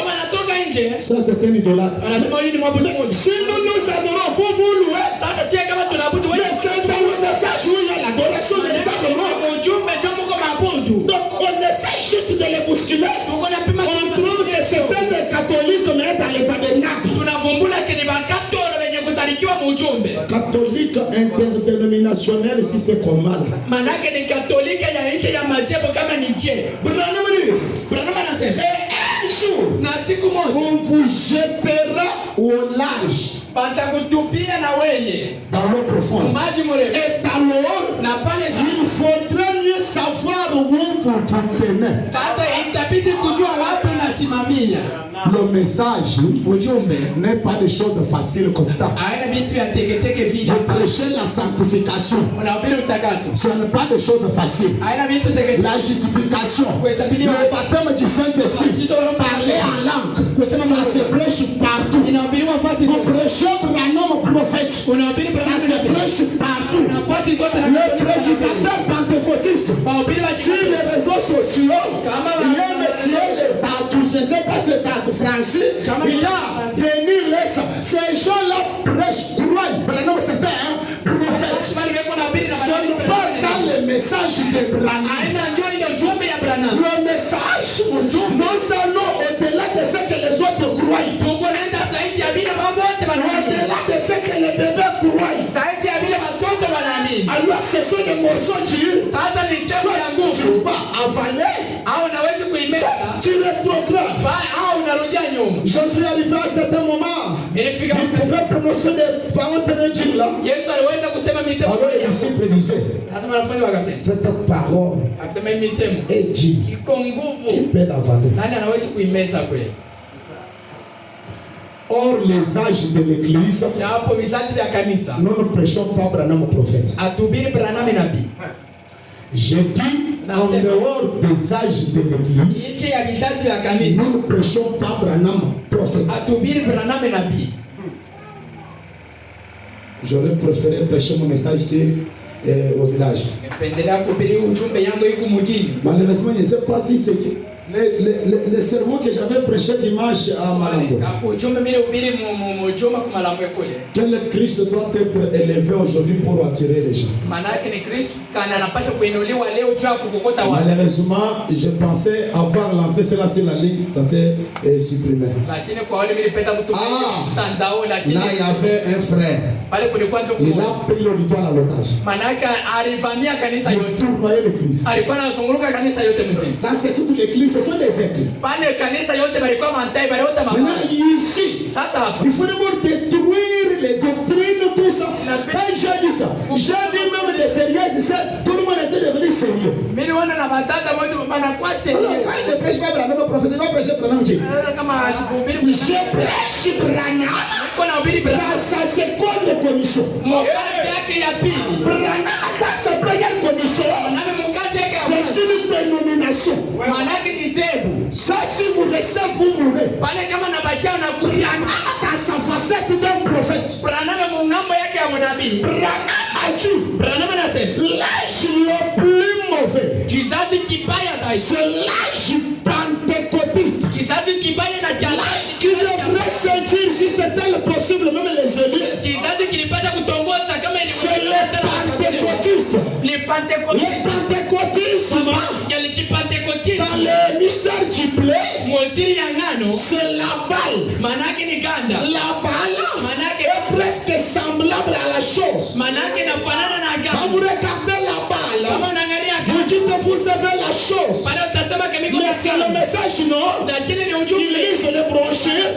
Ça, c'est un idolâtre. Si nous nous adorons, vous vous louez. Mais c'est dans le message où il y a l'adoration véritablement. Donc, on essaie juste de les bousculer. On trouve que c'était des catholiques, mais dans les tabernacles. Catholique interdénominationnel, si c'est comme mal. On vous jettera au large dans l'eau profonde. Et alors, il faudrait mieux savoir où vous vous tenez. Le message n'est pas des choses faciles comme ça. De prêcher la sanctification, ce n'est pas des choses faciles. La justification, le baptême du Saint-Esprit, parler en langue, ça se prêche partout. Vous prêchez Branham prophète, ça se prêche partout. Le prédicateur pentecôtiste, sur les réseaux sociaux, il y a un monsieur, je ne sais pas si c'est Francis, il y a Denis Lessa. Ces gens-là prêchent, croient. Branham c'était un prophète. Ce n'est pas ça le message de Branham. Le message, nous allons au-delà de ce que les autres croient. Au-delà de ce que les bébés croient. Alors ce sont des morceaux d'huile. Tu vas avaler. Tu rétrogrades. Je suis arrivé à un certain moment. Il pouvait prononcer des paroles de Dieu là. Alors les disciples disaient, cette parole est Dieu. Qui peut l'avaler. Or, les âges de l'église, nous ne prêchons pas Branham prophète. J'ai dit, en dehors des âges de l'église, nous ne prêchons pas Branham prophète. J'aurais préféré prêcher mon message sur au village. Malheureusement, je ne sais pas si c'est le sermon que j'avais prêché dimanche à Malambo. Quel Christ doit être élevé aujourd'hui pour attirer les gens. Malheureusement, je pensais avoir lancé cela sur la ligne, ça s'est supprimé. Là, il y avait un frère. Il a pris l'auditoire à l'otage. Il tournoyait l'église. Là, c'est toute l'église, ce sont des êtres. Maintenant, ici, il faut d'abord détruire les doctrines, tout ça. Quand j'ai dit ça, j'ai vu même des sérieux, tout le monde était devenu sérieux. Alors, quand il ne prêche pas Branham, le prophète va prêcher Branham. Je prêche Branham dans sa seconde commission. Branham dans sa première commission. C'est une dénomination. Ça, si vous restez, vous mourrez. Branham dans sa facette d'un prophète. Branham a dit l'âge le plus mauvais. C'est l'âge pentecôtiste. L'âge qui devrait sentir, si c'était le possible, même les élus. C'est les pentecôtistes. Les pentecôtistes. Dans le mystère du blé, c'est la balle. La balle est presque semblable à la chose. Quand vous regardez la balle, vous dites que vous avez la chose. Mais c'est le message, non? Il lise le brochure,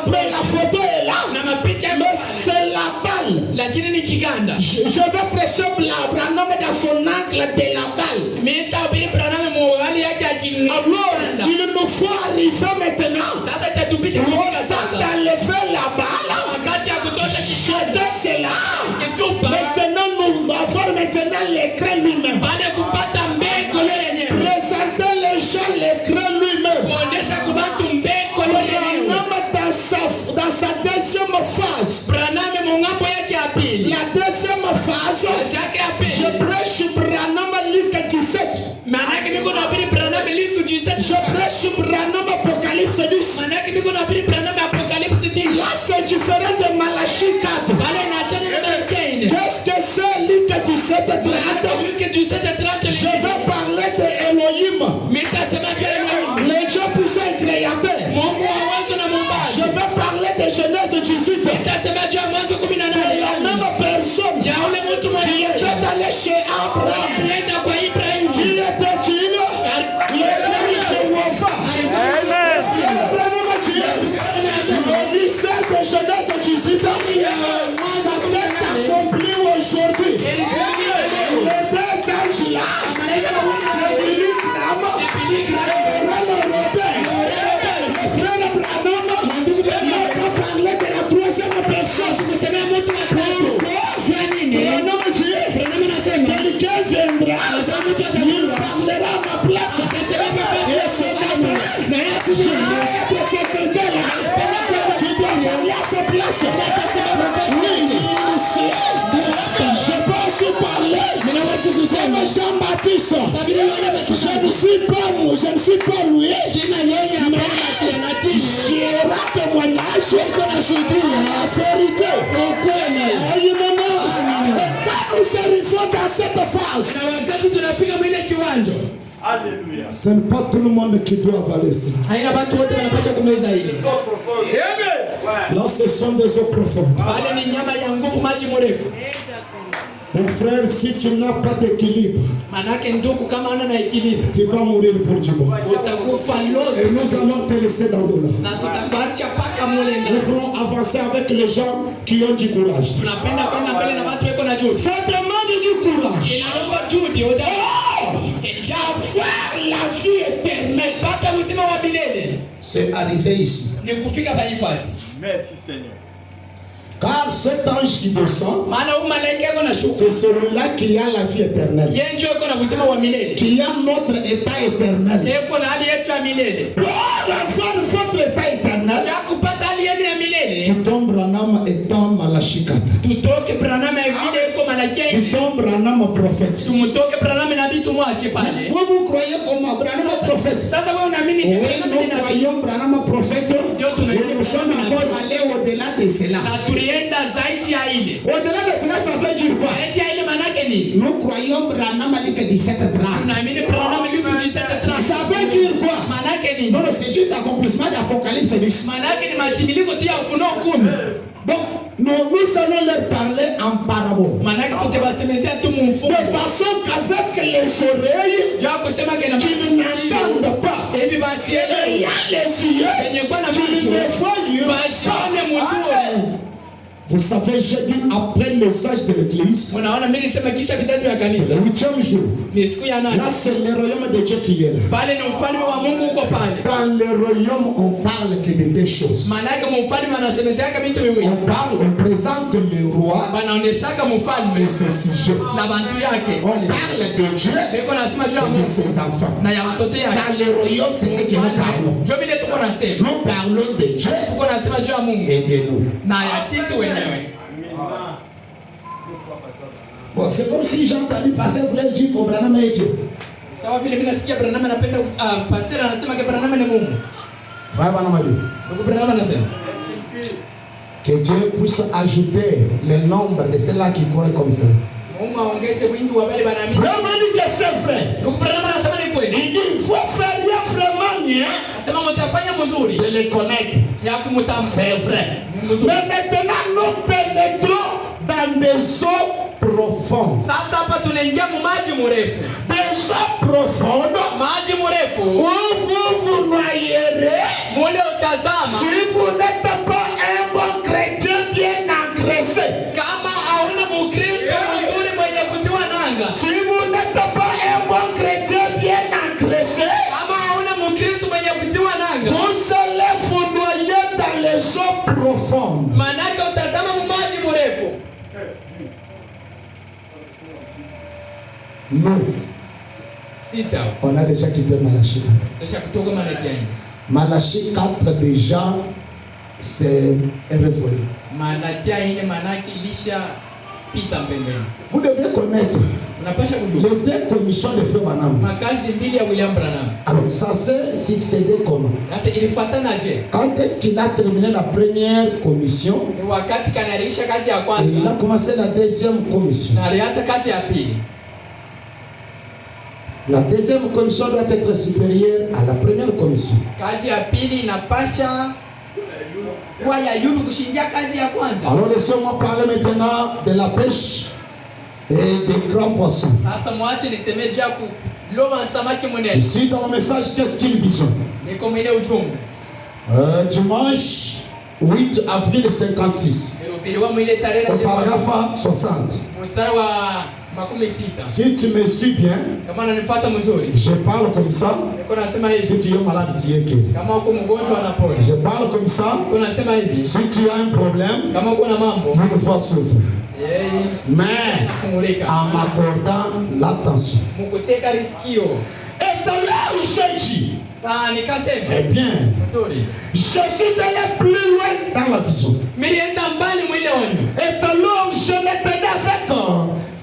mais la photo est là. Mais c'est la balle. Je vais prêcher Branham dans son angle de la balle. Alors, il nous faut arriver maintenant. Dans le fait la balle, jeter cela. Maintenant, nous avons maintenant l'écran lui-même. Présenter les gens l'écran lui-même. Dans sa deuxième phase. La deuxième phase, je prêche Branham Luc 17. Je prêche Branham Apocalypse 10. Là, c'est différent de Malachie 4. Qu'est-ce que c'est Luc 17 30? Je vais parler de Elohim. Les Dieu puissant créateur. Je vais parler de Genèse 18. De la même personne qui était allé chez Abraham. Qui était-il? Le grand Jéhovah. Le mystère de Genèse 18, ça s'est accompli aujourd'hui. Les deux anges là, c'est Billy Graham et Robert. Frère Branham, il n'a pas parlé de la troisième personne. Branham dit, quelqu'un viendra, il parlera à ma place. Je vais être ce quelqu'un-là qui doit aller à sa place. Je peux aussi parler comme Jean-Baptiste. Je ne suis pas Louis, mais j'ai un témoignage, la vérité. Quand nous arrivons dans cette phase, ce n'est pas tout le monde qui doit avaler ça. Là, ce sont des eaux profondes. Mon frère, si tu n'as pas d'équilibre, tu vas mourir pour Dieu. Et nous allons te laisser dans l'eau là. Nous ferons avancer avec les gens qui ont du courage. Ça demande du courage. Avoir la vie éternelle. C'est arrivé ici. Merci Seigneur. Car cet ange qui descend, c'est celui-là qui a la vie éternelle, qui a notre état éternel. Pour avoir votre état éternel, tu tombes Branham étant Malachie 4. Tu tombes Branham Branham prophète. Tumutoke Branham nabii tumwache pale. Vous croyez comment Branham prophète? Sasa wewe unaamini je Branham ni nabii? Nous croyons Branham prophète. Nous sommes encore allés au-delà de cela. Na tulienda zaidi ya ile. Au-delà de cela ça veut dire quoi? Zaidi ya ile maana yake nini? Nous croyons Branham Luc 17:30. Tunaamini Branham Luc 17:30. Ça veut dire quoi? Maana yake nini? Non, c'est juste accomplissement d'Apocalypse 10. Maana yake ni matimiliko tia Ufunuo 10. Donc, nous allons leur parler en parabole. De façon qu'avec les oreilles, tu n'entends pas. Et il y a les yeux, tu ne vois pas. Vous savez, j'ai dit après le message de l'église, c'est le 8e jour. Là, c'est le royaume de Dieu qui est là. Dans le royaume, on parle que de deux choses. On présente le roi et ses sujets. On parle de Dieu et de ses enfants. Dans le royaume, c'est ce que nous parlons. Nous parlons de Dieu et de nous. Bon, c'est comme si j'ai entendu passer frère dire que Branham est Dieu. Sawa vile mimi nasikia Branham anapenda pastor anasema que Branham ni Mungu. Frère Branham a dit. Donc Branham anasema que Dieu puisse ajouter le nombre de ceux-là qui croient comme ça. Mungu aongeze wingi wa wale wanaamini. Branham dit que c'est vrai. Donc Branham anasema ni kweli. Il dit il faut faire vraiment bien. Anasema mtafanya mzuri. De les connaître. Ya kumtambua. C'est vrai. Mais maintenant nous pénétrons dans des eaux profondes. Sasa hapa tunaingia mu maji mrefu. Des eaux profondes. Maji mrefu. Où vous noyerez. Mule utazama. Si vous n'êtes pas un bon chrétien bien engraissé. Kama hauna mkristo mzuri mwenye kutiwa nanga. Si vous n'êtes pas un bon chrétien bien engraissé. Kama hauna mkristo mwenye kutiwa nanga. Vous allez vous noyer dans les eaux profondes. Manake utazama mu maji mrefu. Nous, on a déjà quitté Malachie 4. Malachie 4 déjà, c'est révolu. Vous devez connaître les deux commissions de Frère Branham. Alors, ça s'est succédé comment? Quand est-ce qu'il a terminé la première commission? Il a commencé la deuxième commission. La deuxième commission doit être supérieure à la première commission. Alors laissez-moi parler maintenant de la pêche et des grands poissons. Ici dans le message, qu'est-ce qu'il vise? Dimanche 8 avril 56. Au paragraphe 60. Si tu me suis bien, je parle comme ça. Si tu es malade, tu es guéri. Je parle comme ça. Si tu as un problème, une fois souffre. Mais en m'accordant l'attention. Et dans là où j'ai dit, eh bien, je suis allé plus loin dans la vision. Et dans là où je m'étais avec,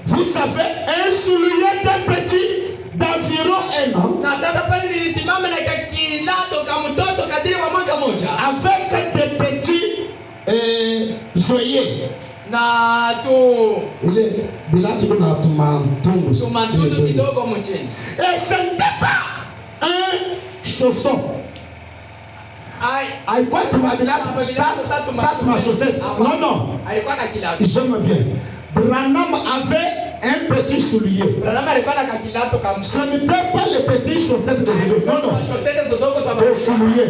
vous savez, un soulier d'un petit d'environ 1 an. Avec des petits œillets. Et ce n'était pas un chausson. Quoi tu m'as dit là? Ça ma chaussette. Non. J'aime bien. Branham avait un petit soulier. Ce n'était pas les petits chaussettes de bébé. Non. Le soulier.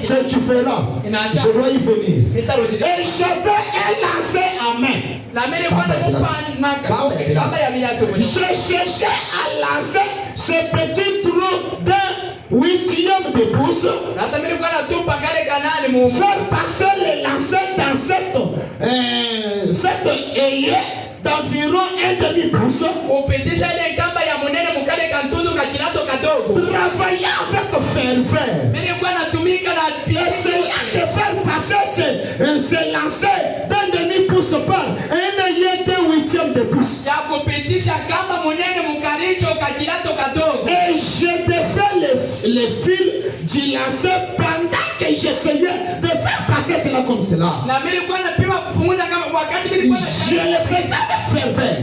C'est différent. Je dois y venir. Et j'avais un lancer à main. Je cherchais à lancer ce petit trou d'un 8e de pouce. Faire passer les lancers dans cette œillet d'environ 1/2 pouce. Travailler avec ferveur. Essayer de faire passer ce lancer d'1/2 pouce par un œillet de 8e de pouce. les fils du lacet pendant que j'essayais de faire passer cela comme cela. Je le faisais avec ferveur.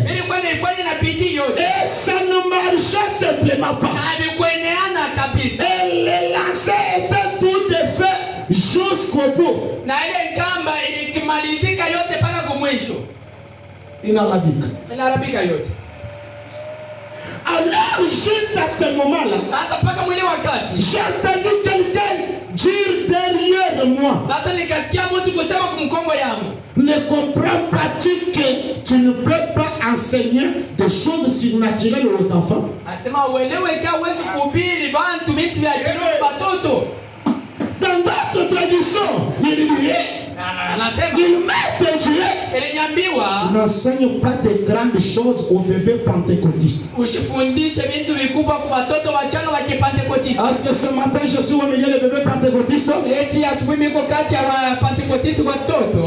Et ça ne marchait simplement pas. Et le lacet était tout fait jusqu'au bout. Inarabika yote. Alors juste à ce moment-là, j'ai entendu quelqu'un dire derrière moi, ne comprends-tu que tu ne peux pas enseigner des choses surnaturelles aux enfants? Dans d'autres traductions, il n'enseigne pas de grandes choses aux bébés pentecôtistes. Est-ce que ce matin je suis au milieu des bébés pentecôtistes?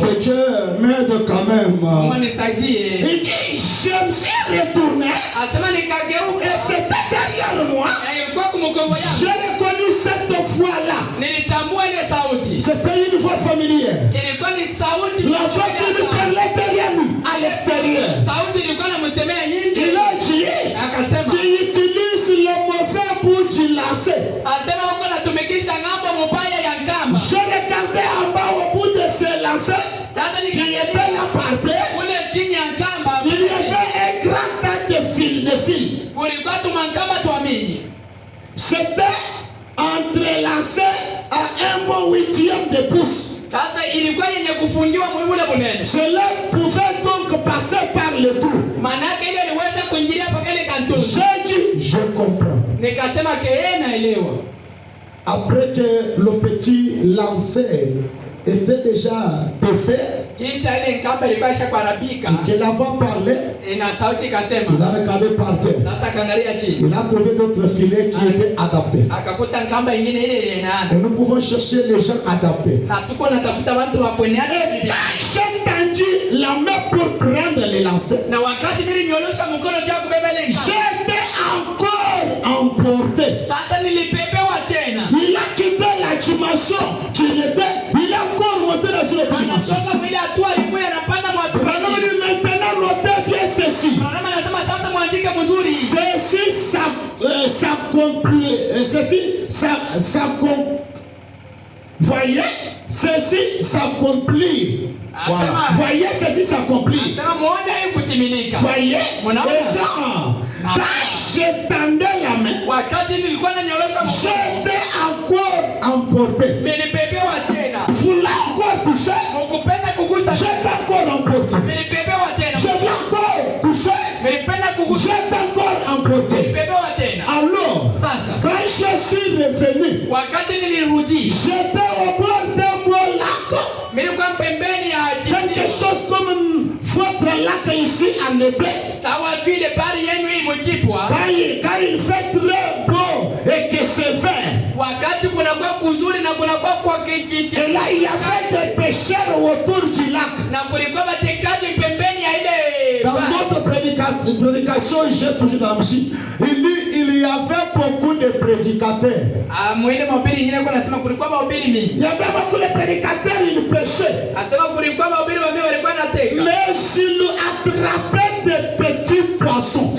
Que Dieu m'aide quand même. Il dit, je me suis retourné et c'était derrière moi. J'ai reconnu cette voix-là. C'était une voix familière. La voix qui lui parlait derrière nous, à l'extérieur. Il a dit, tu utilises le mauvais bout du lacet. Je regardais en bas au bout de ce lacet qui était là par terre. Il y avait un grand tas de fils. C'était entrelacé à 1/8 de pouce. Cela pouvait donc passer par le trou. J'ai dit, je comprends. Après que le petit lancer était déjà défait, que la voix parlait, il a regardé par terre. Il a trouvé d'autres filets qui étaient adaptés. Et nous pouvons chercher les gens adaptés. Et quand j'ai tendu la main pour prendre les lancers, j'étais encore emporté. Il a quitté la dimension qu'il était. Il a encore monté dans une dimension. Maintenant, notez bien ceci. Voyez, ceci s'accomplit. Voilà. Voyez, ceci s'accomplit. Voyez, quand je tendais la main, j'étais encore emporté. Vous l'avez encore touché? J'étais encore emporté. Je l'ai encore touché? J'étais encore emporté. Alors, quand je suis revenu, j'étais au bord d'un beau lac. Quelque chose comme votre lac ici en été. Quand il fait très beau et que c'est vert. Et là, il y avait des pêcheurs autour du lac. Dans notre prédication, j'ai toujours dans la machine. Il y avait beaucoup de prédicateurs. Il y avait beaucoup de prédicateurs, ils pêchaient. Mais s'ils attrapaient des petits poissons.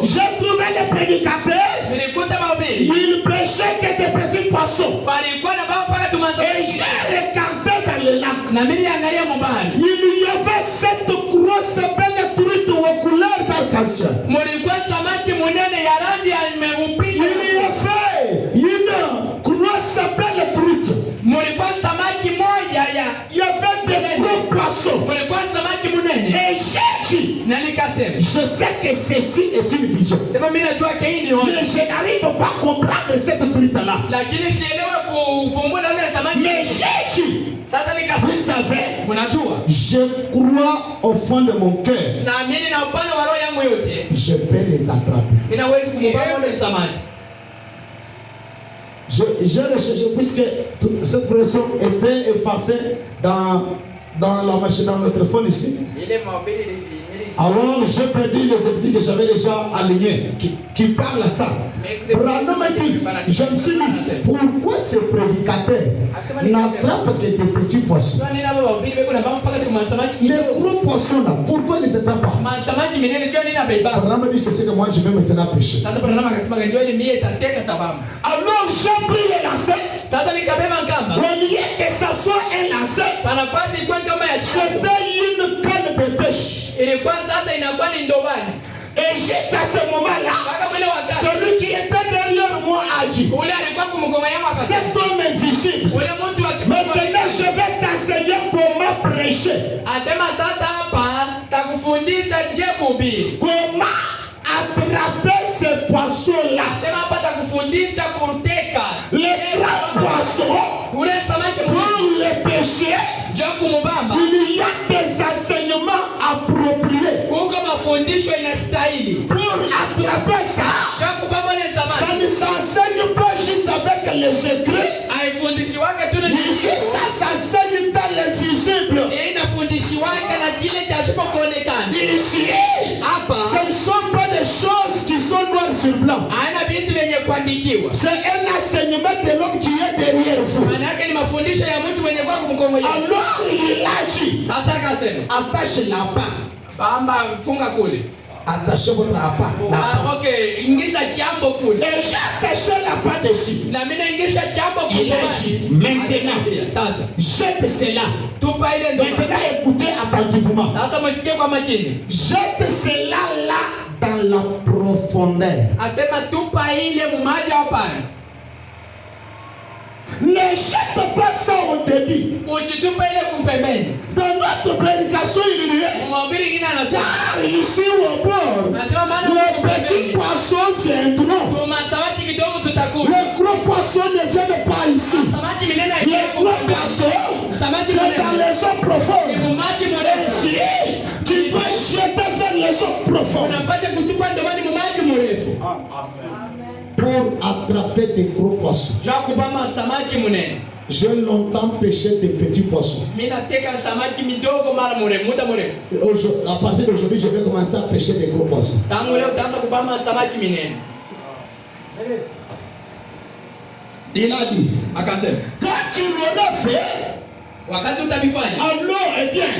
J'ai trouvé les prédicateurs. Ils pêchaient que des petits poissons. Et j'ai regardé dans le lac. Il y avait cette grosse belle truite aux couleurs d'arc-en-ciel. Il y avait une grosse belle truite. Il y avait des gros poissons. Et j'ai dit, je sais que ceci est une vision. Mais je n'arrive pas à comprendre cette truite-là. Mais j'ai dit, vous savez, je crois au fond de mon cœur, je peux les attraper. J'ai recherché, puisque toute cette version était effacée dans la machine, dans notre téléphone ici. Alors je prédis les épis que j'avais déjà alignés qui parlent à ça. Branham m'a dit, je me suis dit, pourquoi ces prédicateurs n'attrapent que des petits poissons? Les gros poissons là, pourquoi ils ne s'attrapent pas? Branham m'a dit, c'est ce que moi je vais maintenant pêcher. Alors j'ai pris les lacets. Au lieu que ça soit un lacet, c'était une canne de pêche. Et juste à ce moment-là, celui qui était derrière moi a dit, cet homme invisible, maintenant je vais t'enseigner comment prêcher. Comment attraper ces poissons-là. Les grands poissons, pour les pêcher, il y a des enseignements appropriés. Pour attraper ça, ça ne s'enseigne pas juste avec les secrets. Ça s'enseigne dans l'invisible. Ici, ce ne sont pas des choses qui sont noires sur blanc. C'est un enseignement de l'homme qui est derrière vous. Alors il a dit, attache la part. Attachez votre appât. Ok, ingiza jambo kule. Et j'ai attaché l'appât dessus. Na mimi ingiza jambo kule. Il a dit, maintenant, sasa jette cela. Tupa ile ndo. Maintenant écoutez attentivement. Sasa msikie kwa makini. Jette cela là dans la profondeur. Asema tupa ile mumaji hapana. Ne jette pas ça au début. Usitupa ile kumpembeni. Dans notre prédication, il dit, car ici au bord, les petits poissons viendront. Les gros poissons ne viennent pas ici. Les gros poissons, c'est dans les eaux profondes. Et tu peux jeter vers les eaux profondes pour attraper des gros poissons. J'ai longtemps pêché des petits poissons. À partir d'aujourd'hui, je vais commencer à pêcher des gros poissons. Il a dit, quand tu l'auras fait, alors, eh bien,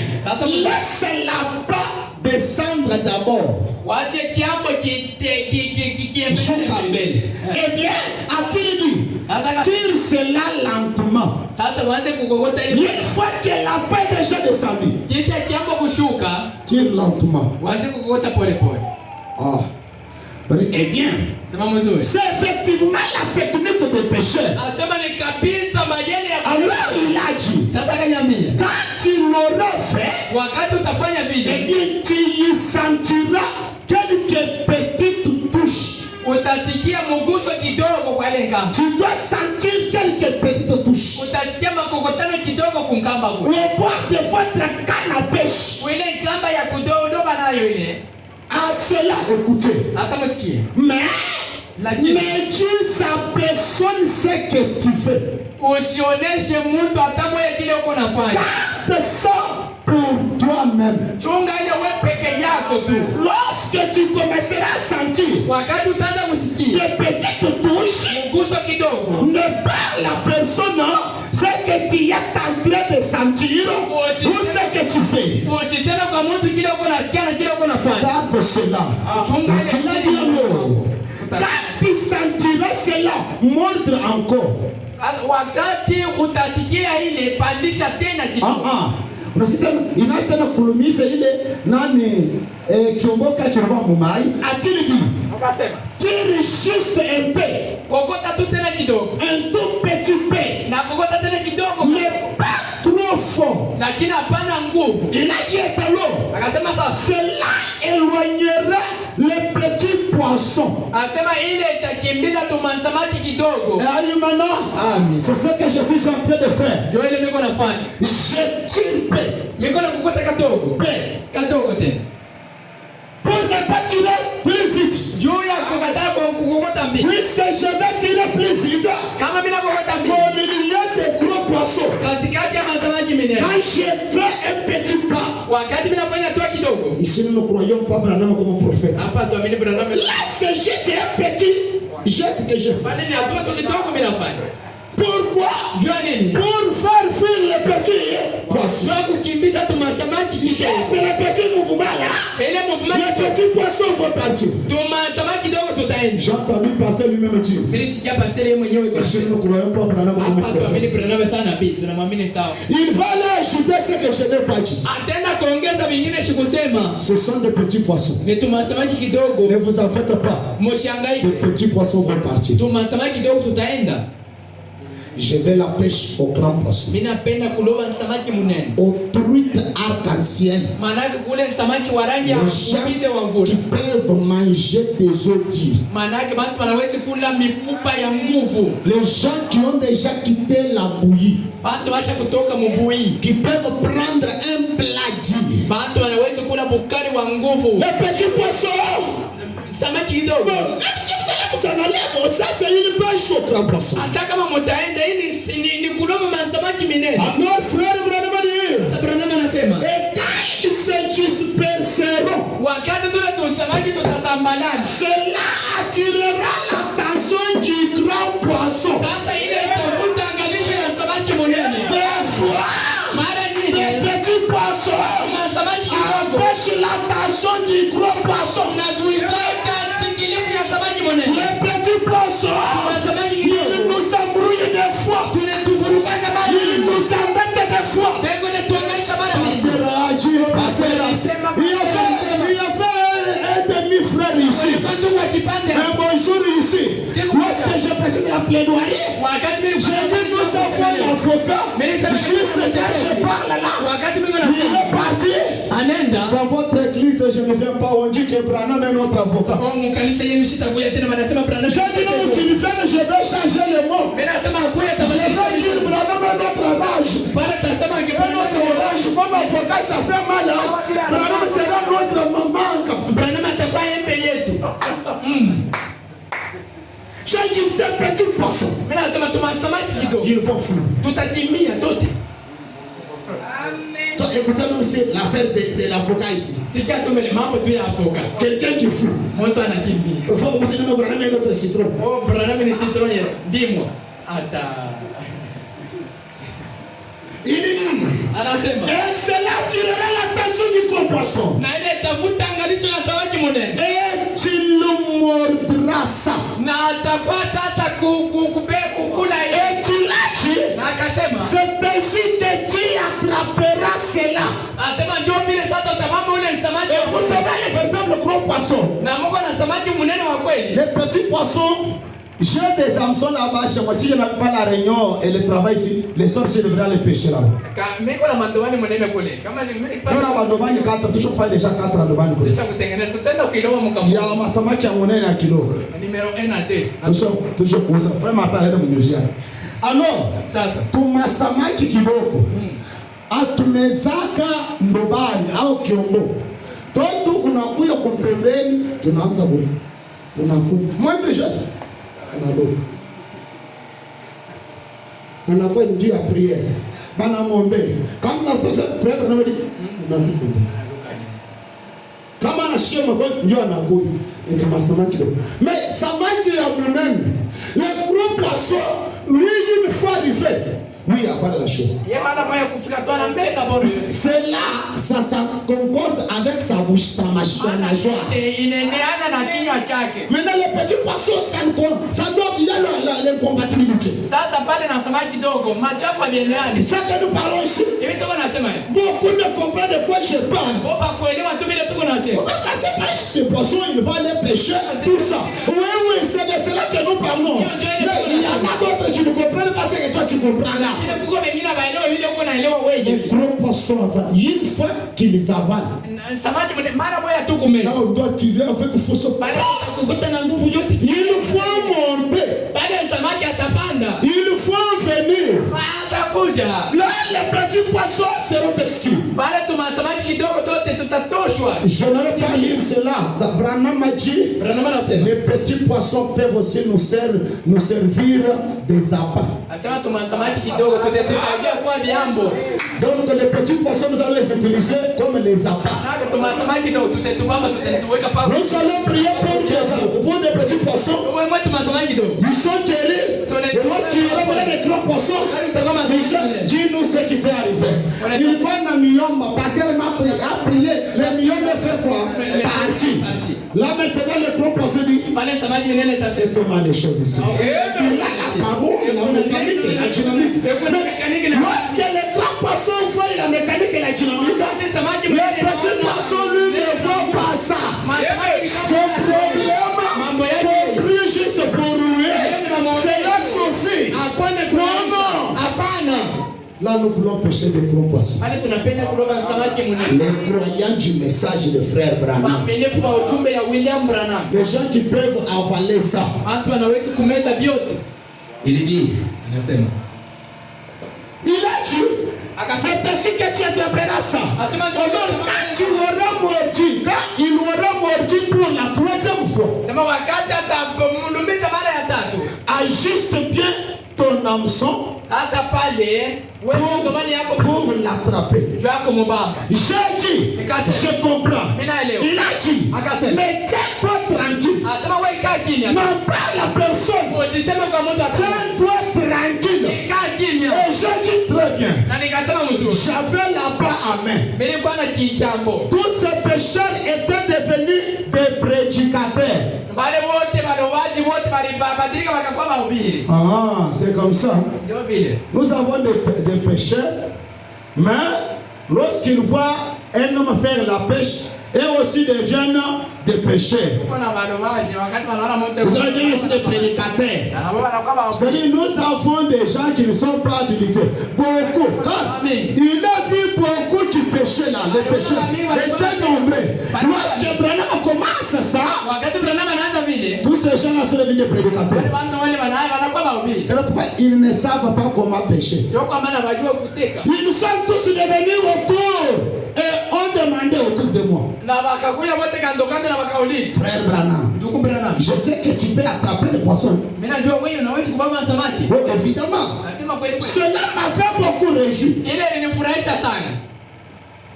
laisse l'appât descendre d'abord. Eh bien, a-t-il dit, tire cela lentement. Une fois que l'appât est déjà descendu, tire lentement. Ah. Eh bien, c'est effectivement la technique de pêcheur. Alors il a dit, quand tu l'auras fait, eh bien, tu y sentiras quelques petites touches. Tu dois sentir quelques petites touches. Au bord de votre canne à pêche. À cela, écoutez. Mais Dieu, sa personne sait que tu fais. Garde ça pour toi-même. Lorsque tu commenceras à sentir des petites touches, ne parle la personne ce que tu es en train de sentir ou ce que tu fais. Garde cela. Quand tu sentiras cela, mordre encore. Inasema kulumisha ile nani kiomboka kiraba mumai atili bi tire juste un peu kokota tu tena kidogo un tout petit peu na kokota tena kidogo mais pas trop fort lakini hapana nguvu. Il a dit alors akasema sasa cela éloignera les petits poissons. Asema ile itakimbiza tu samaki kidogo. Et maintenant, c'est ce que je suis en train de faire. Ndio ile niko nafanya. Je tire peu. Niko nakukota kadogo. Kadogo tena. Pour ne pas tirer plus vite. Juu ya kukataa kukokota mbili. Puisque je vais tirer plus vite. Kama mimi nakokota mbili. Au milieu des gros poissons. Katikati ya samaki minene. Quand je fais un petit pas, wakati minafanya toa kidogo. Ici nous ne croyons pas Branham comme prophète. Hapa tuamini Branham. Là c'est juste un petit geste que je fais. Bali ni hatua tu kidogo minafanya. Pourquoi? Pour faire fuir le petit poisson. Kukimbiza tumasamaki kidogo. C'est le petit mouvement là. Ile mouvement le petit poisson va partir. Tumasamaki kidogo tutaenda. J'ai entendu passer lui-même dire. Mimi sikia passer yeye mwenyewe kwa sababu nous ne croyons pas Branham comme prophète. Tuamini Branham sana nabii, tunamwamini sawa. Il va aller ajouter ce que je n'ai pas dit. Atenda kuongeza vingine sikusema. Ce sont des petits poissons. Ni tumasamaki kidogo. Ne vous en faites pas. Mshangaike. Les petits poissons vont partir. Tumasamaki kidogo tutaenda. Je vais la pêche au grand poisson. Mimi napenda kuloba samaki munene. Aux truites arc-en-ciel. Manake kule samaki wa rangi ya upinde wa mvula. Qui peuvent manger des os durs. Manake watu wanaweza kula mifupa ya nguvu. Les gens qui ont déjà quitté la bouillie. Watu wacha kutoka mbuyi. Qui peuvent prendre un plat dur. Watu wanaweza kula bukari wa nguvu. Les petits poissons. Samaki kidogo. Même si vous en allez, ça c'est une pêche au grand poisson. Hata kama mtaenda hii ni kuloma masamaki minene. Alors frère Branham anasema. Et quand ils se disperseront, wakati tule tusamaki tutasambalana. Cela attirera l'attention du grand poisson. Sasa ile itavuta angalisho ya samaki munene. Parfois, mara nyingi les petits poissons masamaki kidogo empêchent l'attention du gros poisson. Nazuisaka tikilifu ya samaki munene. Les petits poissons, masamaki ils kidogo nous embrouillent des fois. Tunatufurukanga mara Ils nous embêtent des fois. Bego ne tuangaisha mara mingi. Il y a fait un demi-frère ici. Un bonjour ici. Lorsque je préside la plaidoirie, j'ai dit nous avons l'avocat. Juste quand je parle là, il est parti. Dans votre église, je ne viens pas, on dit que Branham est notre avocat. J'ai dit non, qu'il vienne, je vais changer les mots. Je vais dire Branham est notre rage. Notre rage, comme avocat, ça fait mal. Branham sera notre maman. J'ai dit des petits poissons. Ils vont fuir. Écoutez même si l'affaire de l'avocat ici. Quelqu'un qui fuit. Il faut que vous ayez notre citron. Oh, Branham ni citron. Dis-moi. Il dit non. Et cela attirera l'attention du gros poisson. Et tu le mordras ça. Et tu l'as dit. C'est Bézi de Dieu attrapera cela. Et vous savez les véritables gros poissons. Les petits poissons. J'ai des hameçons là-bas chez moi. Si je n'avais pas la réunion et le travail ici, les sorciers devraient aller pêcher là-bas. Il y a toujours fait déjà 4 à Dobani. Il y a ma samaki à monnaie à kilo. Toujours pour ça. Vraiment, t'as l'air de me dire. Alors, pour ma samaki kiboko, atumezaka ndobani au kiombo. Toto unakuya kupembeni, tunaanza bure. Tunakuya. Moi de juste. On a pas dit à prière. Quand on a fait frère, on a dit kama anashikia mkono ndio anakuja eti samaki kidogo. Mais samaki ya munene, le gros poisson, lui une fois arrivé, lui il a fait la chose. C'est là, ça concorde avec sa bouche, sa mâchoire, la joie. Maintenant le petit poisson, ça doit il a l'incompatibilité. Chacun nous parlons ici. Beaucoup ne comprennent de quoi je parle. C'est pas les poissons, il va aller pêcher, tout ça. Oui, c'est de cela que nous parlons. Mais il y en a d'autres qui ne comprennent pas ce que toi tu comprends là. Les gros poissons avalent. Une fois qu'ils avalent, là on doit tirer avec force. Il faut monter. Il faut venir. Là les petits poissons seront exclus. n'aurais pas lire cela. Branham a dit, les petits poissons peuvent aussi nous servir des appâts. Donc les petits poissons, nous allons les utiliser comme les appâts. Nous allons prier pour des petits poissons. Ils sont guéris. Et lorsqu'il y aura des grands poissons, dis-nous ce qui peut arriver. Il prend un million, parce qu'elle m'a prié. Le million me fait quoi? Parti. Là maintenant, le gros poisson dit, c'est comment les choses ici. Il a la parole, la mécanique et la dynamique. Lorsque les grands poissons font la mécanique et la dynamique, les petits poissons lui ne font pas ça. Son problème, pour lui juste pour rouler, c'est la Sophie. Non. Là, nous voulons pêcher des gros poissons. Les croyants du message de frère Branham. Les gens qui peuvent avaler ça. Il dit. Il a dit. C'est ainsi que tu entreprendras ça. Alors, quand il aura mordu pour la troisième fois, ajuste bien ton hameçon pour l'attraper. J'ai dit, je comprends. Il a dit, mais tiens-toi tranquille. Non pas la personne. Tiens-toi tranquille. Et je dis très bien. J'avais là-bas à main. Tous ces pécheurs étaient devenus des prédicateurs. Ah, c'est comme ça. Nous avons des pécheurs, mais lorsqu'ils voient un homme faire la pêche, et aussi deviennent des pécheurs. Vous avez bien aussi des prédicateurs. C'est-à-dire, nous avons des gens qui ne sont pas habilités. Beaucoup. Quand il a vu beaucoup qui péchaient là, les pécheurs étaient nombreux. Lorsque Branham commence ça, tous ces gens-là sont devenus des prédicateurs. C'est pourquoi ils ne savent pas comment pécher. Ils sont tous devenus autour et ont demandé autour de moi. Frère Branham, je sais que tu peux attraper les poissons. Oui, évidemment. Cela m'a fait beaucoup réjouir.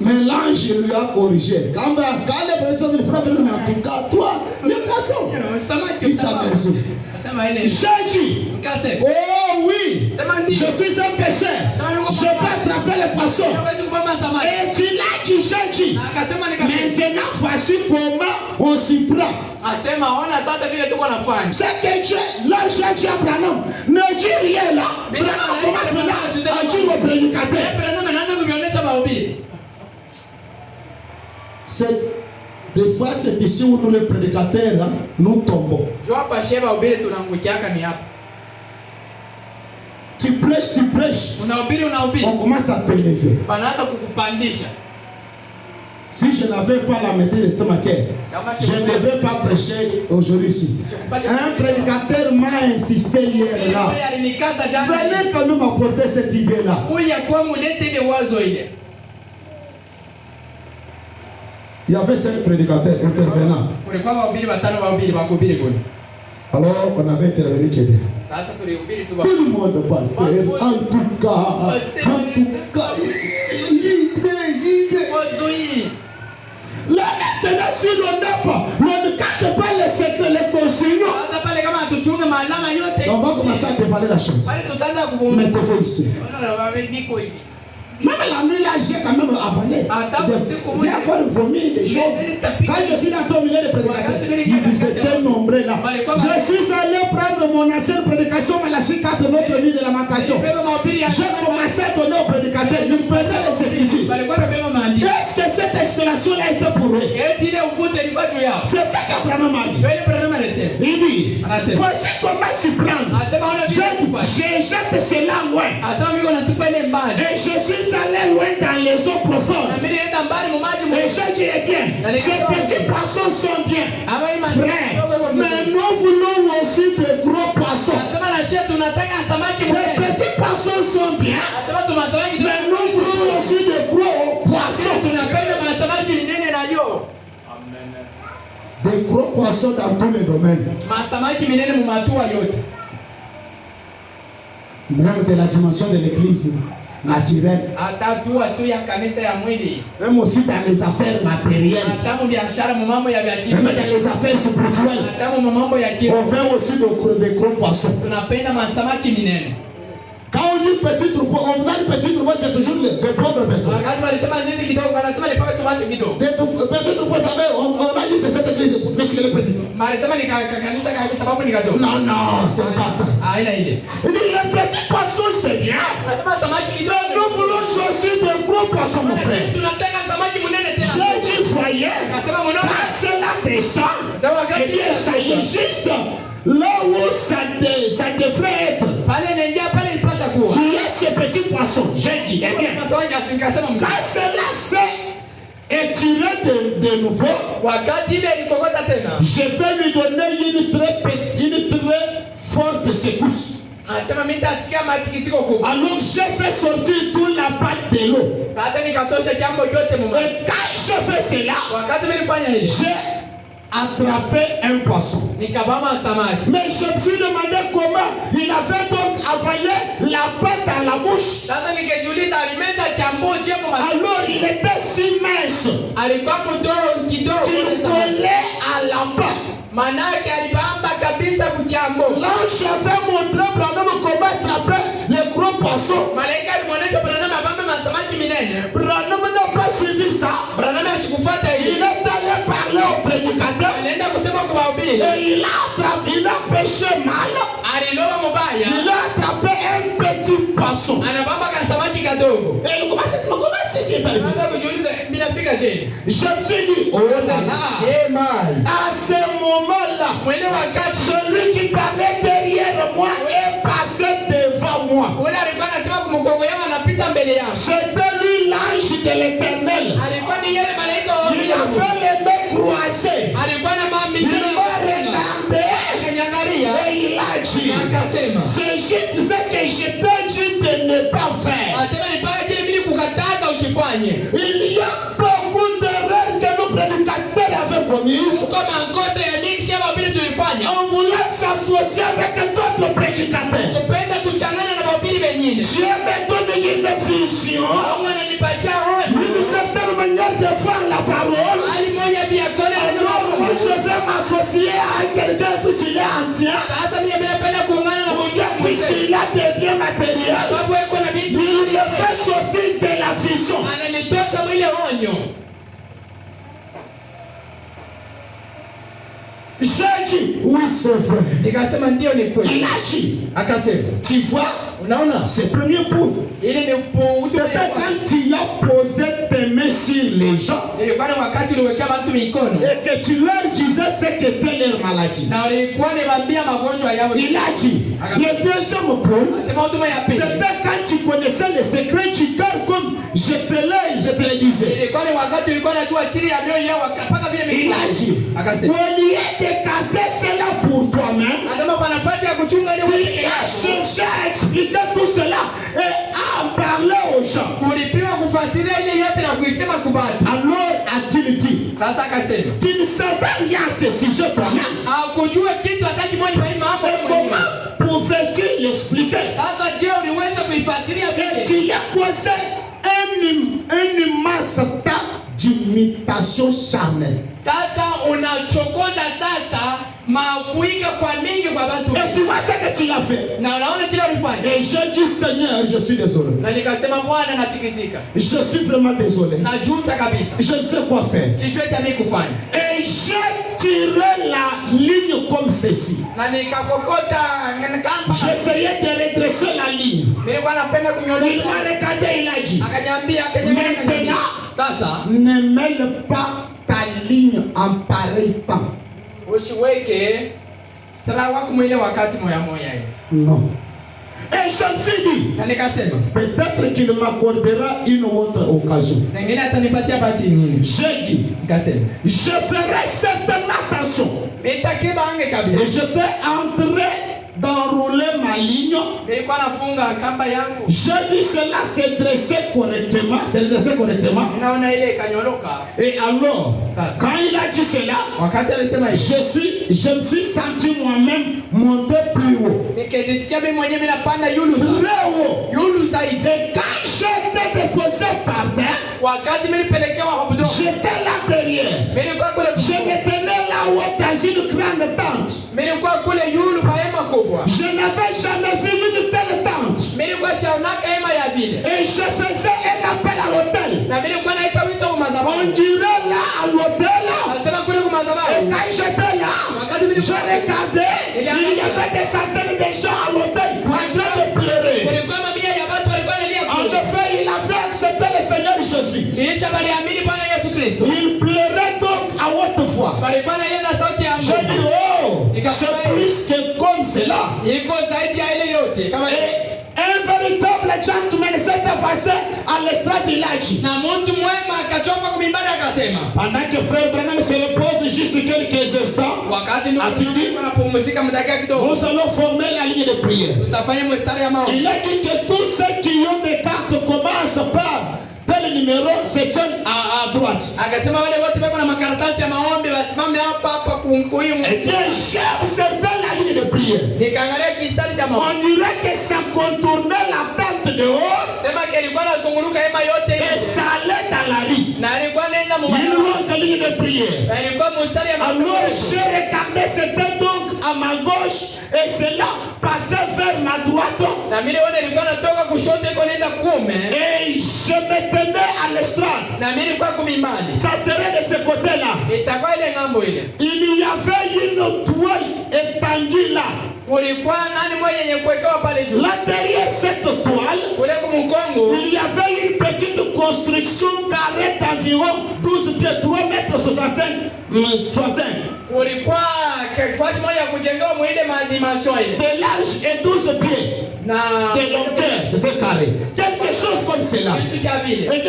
Mais l'ange lui a corrigé. Quand les personnes lui frappent, en tout cas, toi, les poissons, il s'aperçut. J'ai dit, oh oui, je suis un pécheur. Je peux attraper les poissons. Et tu l'as dit, j'ai dit. Maintenant, voici comment on s'y prend. C'est que Dieu, l'ange a dit à Branham, ne dis rien là. Branham commence maintenant à dire aux prédicateurs. Des fois, c'est ici où nous les prédicateurs, hein, nous tombons. Tu prêches. On commence à t'élever. Si je n'avais pas la maîtrise de cette matière, je ne devrais pas prêcher aujourd'hui ici. Un prédicateur m'a insisté hier là. Venez quand même apporter cette idée-là. Il y avait 5 prédicateurs intervenants. Alors on avait intervenu qui était. Tout le monde passe. En tout cas. Là maintenant, si l'on n'a pas, l'on ne capte pas les secrets, les consignes, on va commencer à dévaler la chose. Mais il faut ici. Même la nuit là, j'ai quand même avalé. J'ai encore vomi des choses. Quand je suis dans ton milieu de prédicateur, il c'était nombreux là. Je suis allé prendre mon ancienne prédication, mais la chicane de notre nuit de lamentation. J'ai commencé à donner aux prédicateurs. Je prenais les écritures. Est-ce que cette explanation là était pour eux? C'est ça qu'Abraham a dit. Il dit, voici comment s'y prendre. Je jette cela loin. Et je suis allé loin dans les eaux profondes. Et je dis bien, ces petits poissons sont bien. Frère, mais nous voulons aussi de gros poissons. Les petits poissons sont bien. Mais nous voulons aussi de gros poissons. poissons dans tous les domaines. Masamaki minene mu matua yote. Même de la dimension de l'église naturelle. Atatua tu ya kanisa ya mwili. Même aussi dans les affaires matérielles. Atamu biashara mu mambo ya biashara. Même dans les affaires spirituelles. Atamu mu mambo ya kiroho. On fait aussi des gros poissons. Tunapenda masamaki minene. Quand on dit petit troupeau, on voit une petite troupeau, c'est toujours les pauvres personnes. Petit troupeau, ça veut, on a dit c'est cette église pour que les petits. Non, non, c'est pas ça. Il dit les petits poissons, c'est bien. Nous voulons choisir des gros poissons, mon frère. J'ai dit, voyez, quand cela descend, et bien ça y est juste là où ça devrait être. Il y a ce petit poisson, j'ai dit, eh bien, quand cela s'est étiré de nouveau, je vais lui donner une très forte secousse. Alors j'ai fait sortir toute la pâte de l'eau. Et quand je fais cela, j'ai attrapé un poisson. Mais je me suis demandé comment il avait donc avalé la pâte dans la bouche. Alors il était si mince qu'il collait à la pâte. Là j'avais montré Branham comment attraper les gros poissons. Branham n'a pas suivi ça. Il est allé parler au prédicateur. Et il a pêché mal. Il a attrapé un petit poisson. Et comment c'est arrivé? Je me suis dit, oh là là, à ce moment-là, celui qui parlait derrière moi est passé devant moi. C'était lui l'ange de l'Éternel. Il avait les mains croisées. Il m'a regardé et il a dit, c'est juste ce que je t'ai dit de ne pas faire. Il y a beaucoup d'erreurs que nos prédicateurs avaient commises. On voulait s'associer avec d'autres prédicateurs. Dieu m'a donné une vision, une certaine manière de faire la parole. Alors moi je vais m'associer à quelqu'un qui est ancien. Puisqu'il a devient matériel, il me fait sortir de la vision. J'ai dit, oui c'est vrai. Il a dit, tu vois, c'est le premier point. C'était quand tu as posé tes mains sur les gens et que tu leur disais ce qu'était leur maladie. Il a dit, le deuxième point, c'était quand tu connaissais les secrets du cœur comme je te le disais. Il a dit, au lieu d'écarter cela pour toi-même, tu as cherché à expliquer tout cela et à en parler aux gens. Alors a-t-il dit, tu ne savais rien à ce sujet toi-même. Comment pouvais-tu l'expliquer? Et tu as causé une masse d'imitation charnelle. Et tu vois ce que tu as fait. Et je dis Seigneur, je suis désolé. Je suis vraiment désolé. Je ne sais quoi faire. Et j'ai tiré la ligne comme ceci. J'essayais de redresser la ligne. Il m'a regardé, il a dit, maintenant, ne mêle pas ta ligne en pareil temps. Non. Et je me suis dit, peut-être qu'il m'accordera une autre occasion. J'ai dit, je ferai certainement attention. Et je vais entrer d'enrouler ma ma ligne. J'ai vu cela se dresser correctement. Et alors, quand il a dit cela, je me suis senti moi-même monter plus haut. Très haut. Et quand j'étais déposé par terre, j'étais là derrière. Je me tenais là-haut dans une grande tente. Je n'avais jamais vu une telle tente. Et je faisais un appel à l'hôtel. On dirait là à l'hôtel. Et quand j'étais là, je regardais, il y avait des centaines de gens à l'hôtel en train de pleurer. En effet, il avait accepté le Seigneur Jésus. Il pleurait donc à haute voix. Je dis, oh, c'est plus que comme cela. Un véritable gentleman s'est effacé à l'estrade de l'âge. Pendant que frère Branham se repose juste quelques instants, nous allons former la ligne de prière. Il a dit que tous ceux qui ont des cartes commencent par tel numéro, c'est à droite. Et bien, j'ai observé la ligne de prière. On dirait que ça contournait la tente de haut et ça allait dans la rue. Une longue ligne de prière. Alors j'ai regardé, c'était donc à ma gauche et cela passait vers ma droite. Et je me tenais à l'estrade. Ça serait de ce côté-là. Il y avait une toile étendue là. Là derrière cette toile, il y avait une petite construction carrée d'environ 12 pieds, 3 mètres 65. De large et 12 pieds. De longueur, c'était carré. Quelque chose comme cela. Et que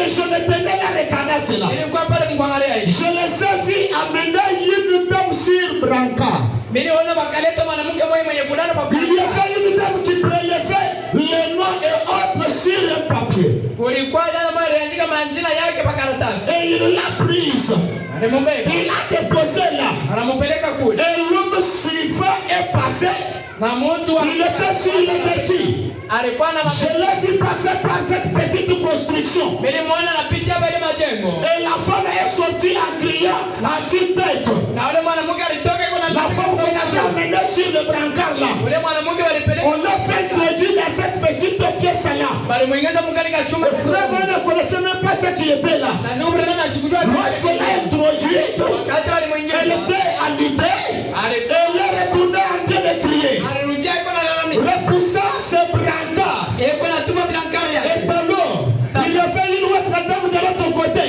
je me tenais là regardant cela. Je les ai vus amener une dame sur brancard. Il y avait une dame qui prélevait les noms et autres sur un papier. Et il l'a prise. Il a déposé là. Et l'homme suivant est passé. Il était sur le petit. Je l'ai vu passer par cette petite construction. Et la femme est sortie en criant à tue-tête. La femme qu'on avait amenée sur le brancard là. On l'a fait introduire dans cette petite pièce là. Le frère ne connaissait même pas ce qui était là. Lorsqu'on l'a introduite, elle était à l'idée. Elle est retournée en train de crier. Repoussant ce brancard. Et alors, il y avait une autre dame de l'autre côté.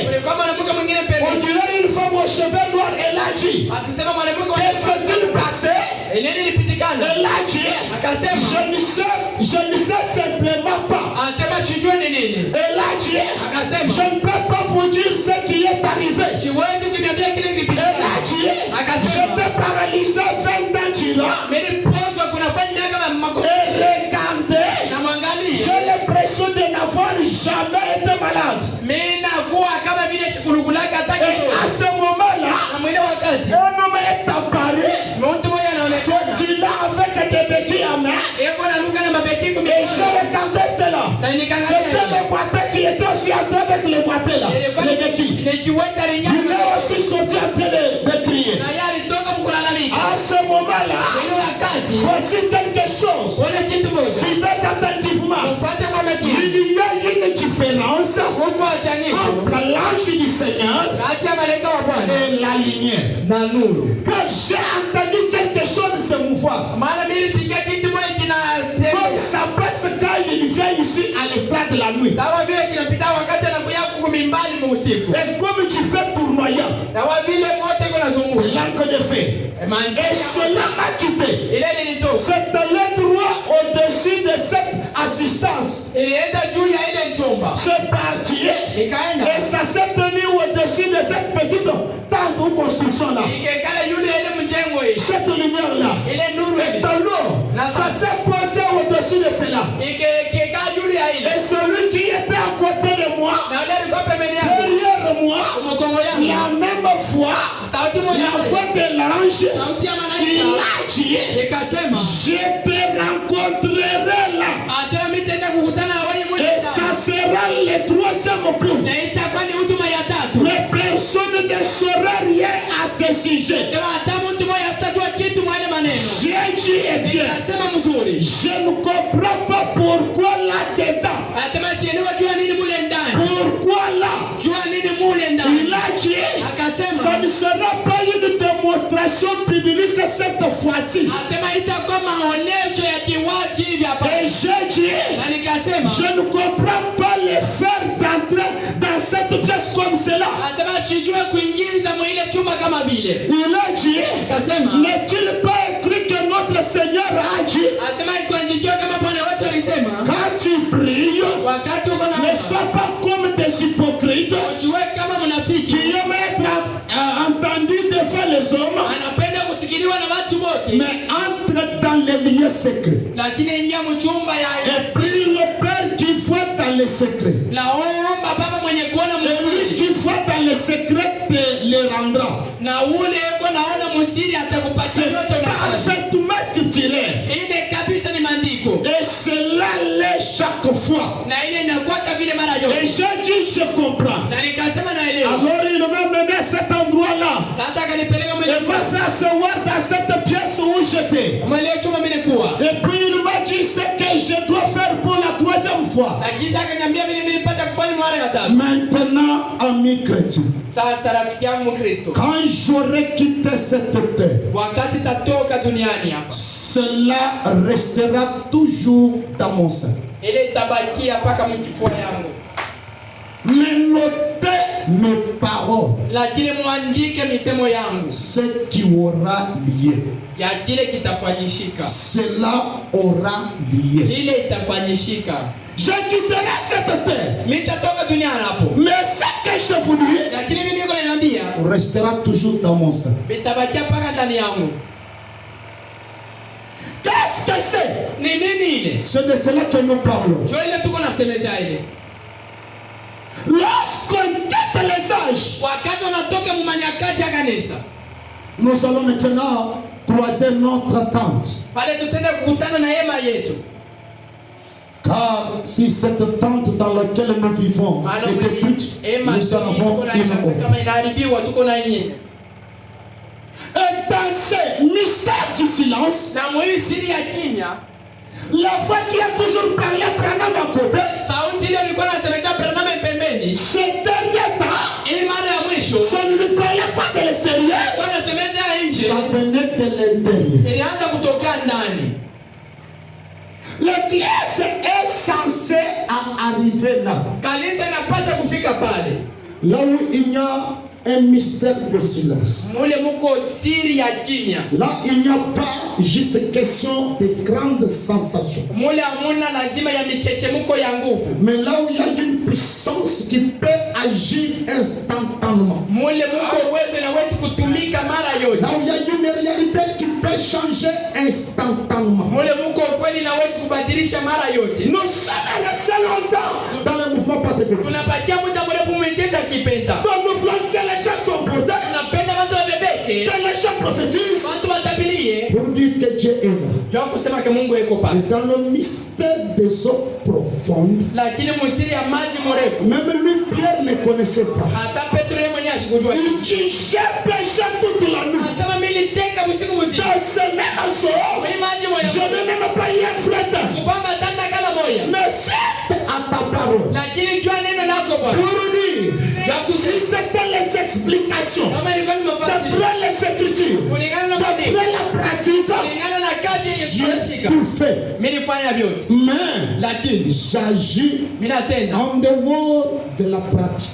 On dirait une femme aux cheveux noirs. Elle a dit, qu'est-ce que tu passais? Elle a dit, je ne sais simplement pas. Elle a dit, je ne peux pas vous dire ce qui est arrivé. Elle a dit, je peux paralyser 20 ans durant. Et regardez, j'ai l'impression de n'avoir jamais été malade. Et à ce moment-là, un homme est apparu, sorti-là avec des béquilles à main. Et je regardais cela. C'était le boîtier qui était aussi en train avec le boîtier là, les béquilles. Il est aussi sorti en train de crier. À ce moment-là, voici quelque chose. Suivez attentivement. Il y a une différence entre l'ange du Seigneur et la lumière. Quand j'ai entendu quelque chose se mouvoir, comme ça passe quand il vient ici à l'estrade de la nuit. Et comme tu fais tournoyant, l'encre de feu. Et cela m'a quitté. C'est l'endroit au-dessus de cette assistance. C'est parti. Et ça s'est tenu au-dessus de cette petite tente ou construction là. Cette lumière là. Et alors, ça s'est posé au-dessus l'ange, il a dit, je te rencontrerai là. Et ça sera le troisième coup. Mais personne ne saura rien à ce sujet. J'ai dit, eh bien, je ne comprends pas pourquoi là-dedans. Pourquoi là? Il a dit, ça ne sera pas une démonstration biblique cette fois-ci. Et j'ai dit, je ne comprends pas les faire d'entrer dans cette pièce comme cela. Il a dit, n'est-il pas écrit que notre Seigneur a dit, quand tu pries, ne sois pas comme des hypocrites qui aiment être entendus devant les hommes, mais entre dans les lieux secrets. Et puis le Père qui voit dans les secrets, et lui qui voit dans les secrets te les rendra. C'est parfaitement scripturaire. Et cela l'est chaque fois. Et j'ai dit, je comprends. Alors il m'a mené à cet endroit-là. Et va faire savoir dans cette pièce où j'étais. Et puis il m'a dit ce que je dois faire pour la troisième fois. Maintenant, ami chrétien, quand j'aurai quitté cette terre, cela restera toujours dans mon sein. Mais notez mes paroles, ce qui aura lieu, cela aura lieu. Je quitterai cette terre, mais ce que je vous dis restera toujours dans mon sein. Qu'est-ce que c'est? C'est de cela que nous parlons. Lorsqu'on quitte les âges, nous allons maintenant croiser notre tente. Car si cette tente dans laquelle nous vivons est détruite, nous avons une autre. Et dans ce mystère du silence, la voix qui a toujours parlé Branham à côté, ce dernier temps, ça ne lui parlait pas de l'extérieur, ça venait de l'intérieur. L'église est censée arriver là. Là où il y a un mystère de silence. Là, il n'y a pas juste question de grandes sensations. Mais là où il y a une puissance qui peut agir instantanément. Là où il y a une réalité qui peut changer instantanément. Nous sommes restés longtemps dans le mouvement pentecôtiste. Nous voulons que les gens sont portés, que les gens prophétisent, pour dire que Dieu est là. Et dans le mystère des eaux profondes, même lui, Pierre ne connaissait pas. Il dit, j'ai péché toute la nuit. Dans ce même soir, je n'ai même pas eu un frère. Mais c'est à ta parole. Pour dire, si c'était les explications, d'après les écritures, d'après la pratique, j'ai tout fait. Mais j'agis en dehors de la pratique.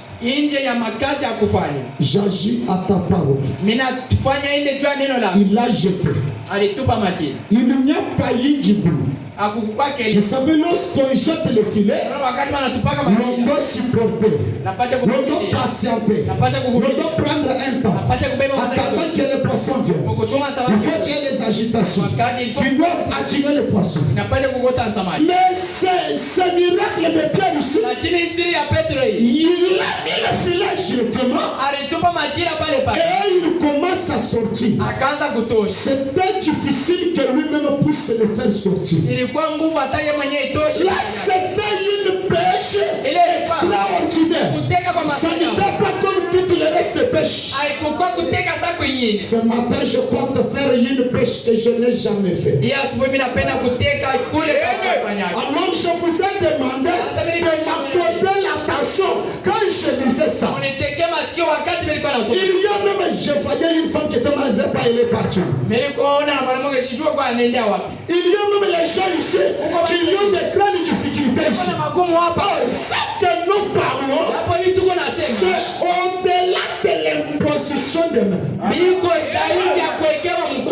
J'agis à ta parole. Il a jeté. Il n'y a pas eu du bruit. Vous savez, lorsqu'on jette le filet, l'on doit supporter, l'on doit patienter, l'on doit prendre un temps, attendant que les poissons viennent. Il faut qu'il y ait les agitations qui doivent attirer les poissons. Mais ce miracle de Pierre ici, il a mis le filet directement et il commence à à sortir. C'était difficile que lui-même puisse le faire sortir. Là, c'était une pêche extraordinaire. Ça n'était pas comme toutes les restes de pêche. Ce matin, je compte faire une pêche que je n'ai jamais faite. Alors, je vous ai demandé de m'accorder l'attention quand je disais ça. Il y a même, je voyais une femme qui était malade, pas elle est partie. Il y a même les gens ici qui ont des grandes difficultés ici. Ce que nous parlons, c'est au-delà de l'imposition de main.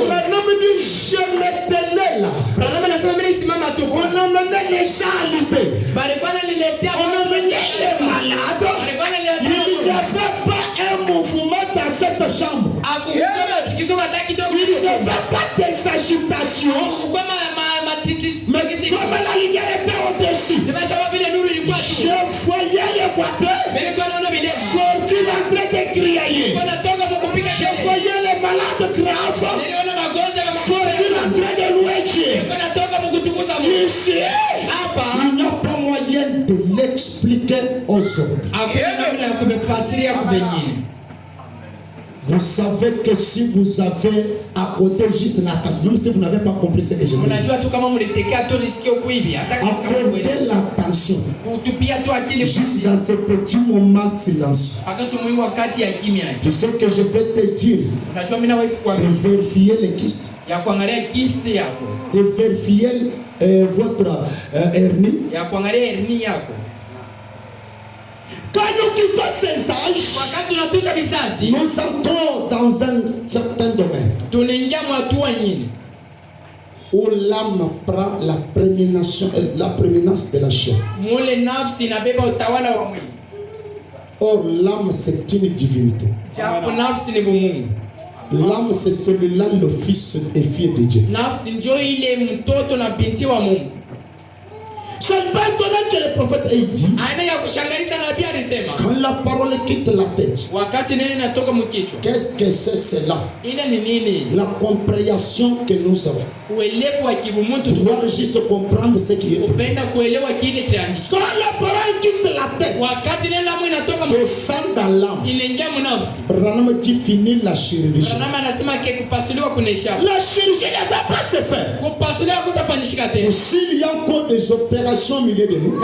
Maintenant, je me tenais là. On emmenait les gens à lutter. On emmenait les malades. Il n'y avait pas un mouvement dans cette chambre. Il n'y avait pas des agitations. Mais comme la lumière était au-dessus, je voyais les boiteux sortir en train de crier. Je voyais les malades graves sortir en train de louer Dieu. Ici, il n'y a pas moyen de l'expliquer aux autres. Vous savez que si vous avez à côté juste la tasse, même si vous n'avez pas compris ce que je veux dire, accordez l'attention juste dans ce petit moment silencieux. Tu sais que je peux te dire de vérifier les kystes, de vérifier votre hernie. Quand nous quittons ces âges, nous entrons dans un certain domaine où l'âme prend la prééminence de la chair. Or, l'âme, c'est une divinité. L'âme, c'est celui-là, le fils et fille de Dieu. Je ne peux pas étonner que le prophète ait dit, quand la parole quitte la tête, qu'est-ce que c'est cela? La compréhension que nous avons. Tu dois juste comprendre ce qui est. Quand la parole quitte la tête, le sang dans l'âme, Branham dit finir la chirurgie. La chirurgie ne va pas se faire. S'il y a encore des opérations au milieu de nous,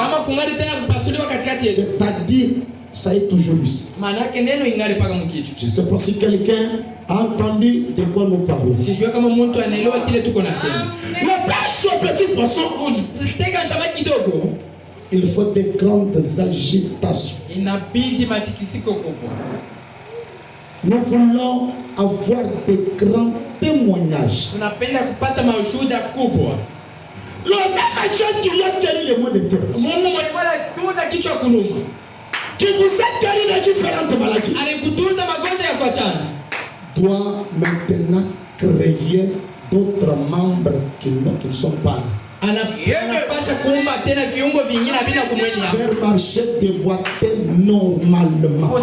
c'est-à-dire ça est toujours ici. Je ne sais pas si quelqu'un a entendu de quoi nous parlons. Le pêche au petit poisson, il faut des grandes agitations. Nous voulons avoir des grands témoignages. Le même Dieu qui lui a guéri le mot de tête, qui vous a guéri de différentes maladies, doit maintenant créer d'autres membres qui ne sont pas là. Faire marcher, déboîter normalement.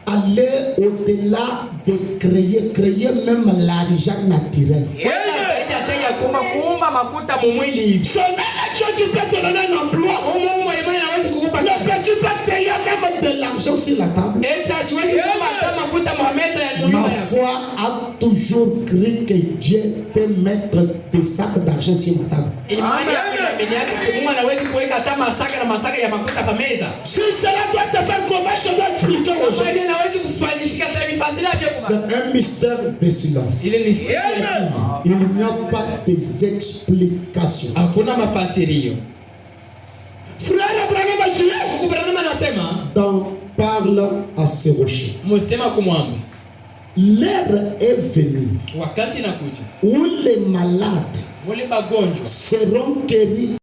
Aller au-delà de créer même l'argent naturel. Ce même Dieu qui peut te donner un emploi, ne peux-tu pas créer même de l'argent sur la table? Ma foi a toujours cru que Dieu peut mettre des sacs d'argent sur ma table. Si cela doit se faire, comment je dois expliquer aux gens? C'est un mystère de silence. Il n'y a pas des explications. Frère Abraham parle à ces rochers. L'heure est venue où les malades seront guéris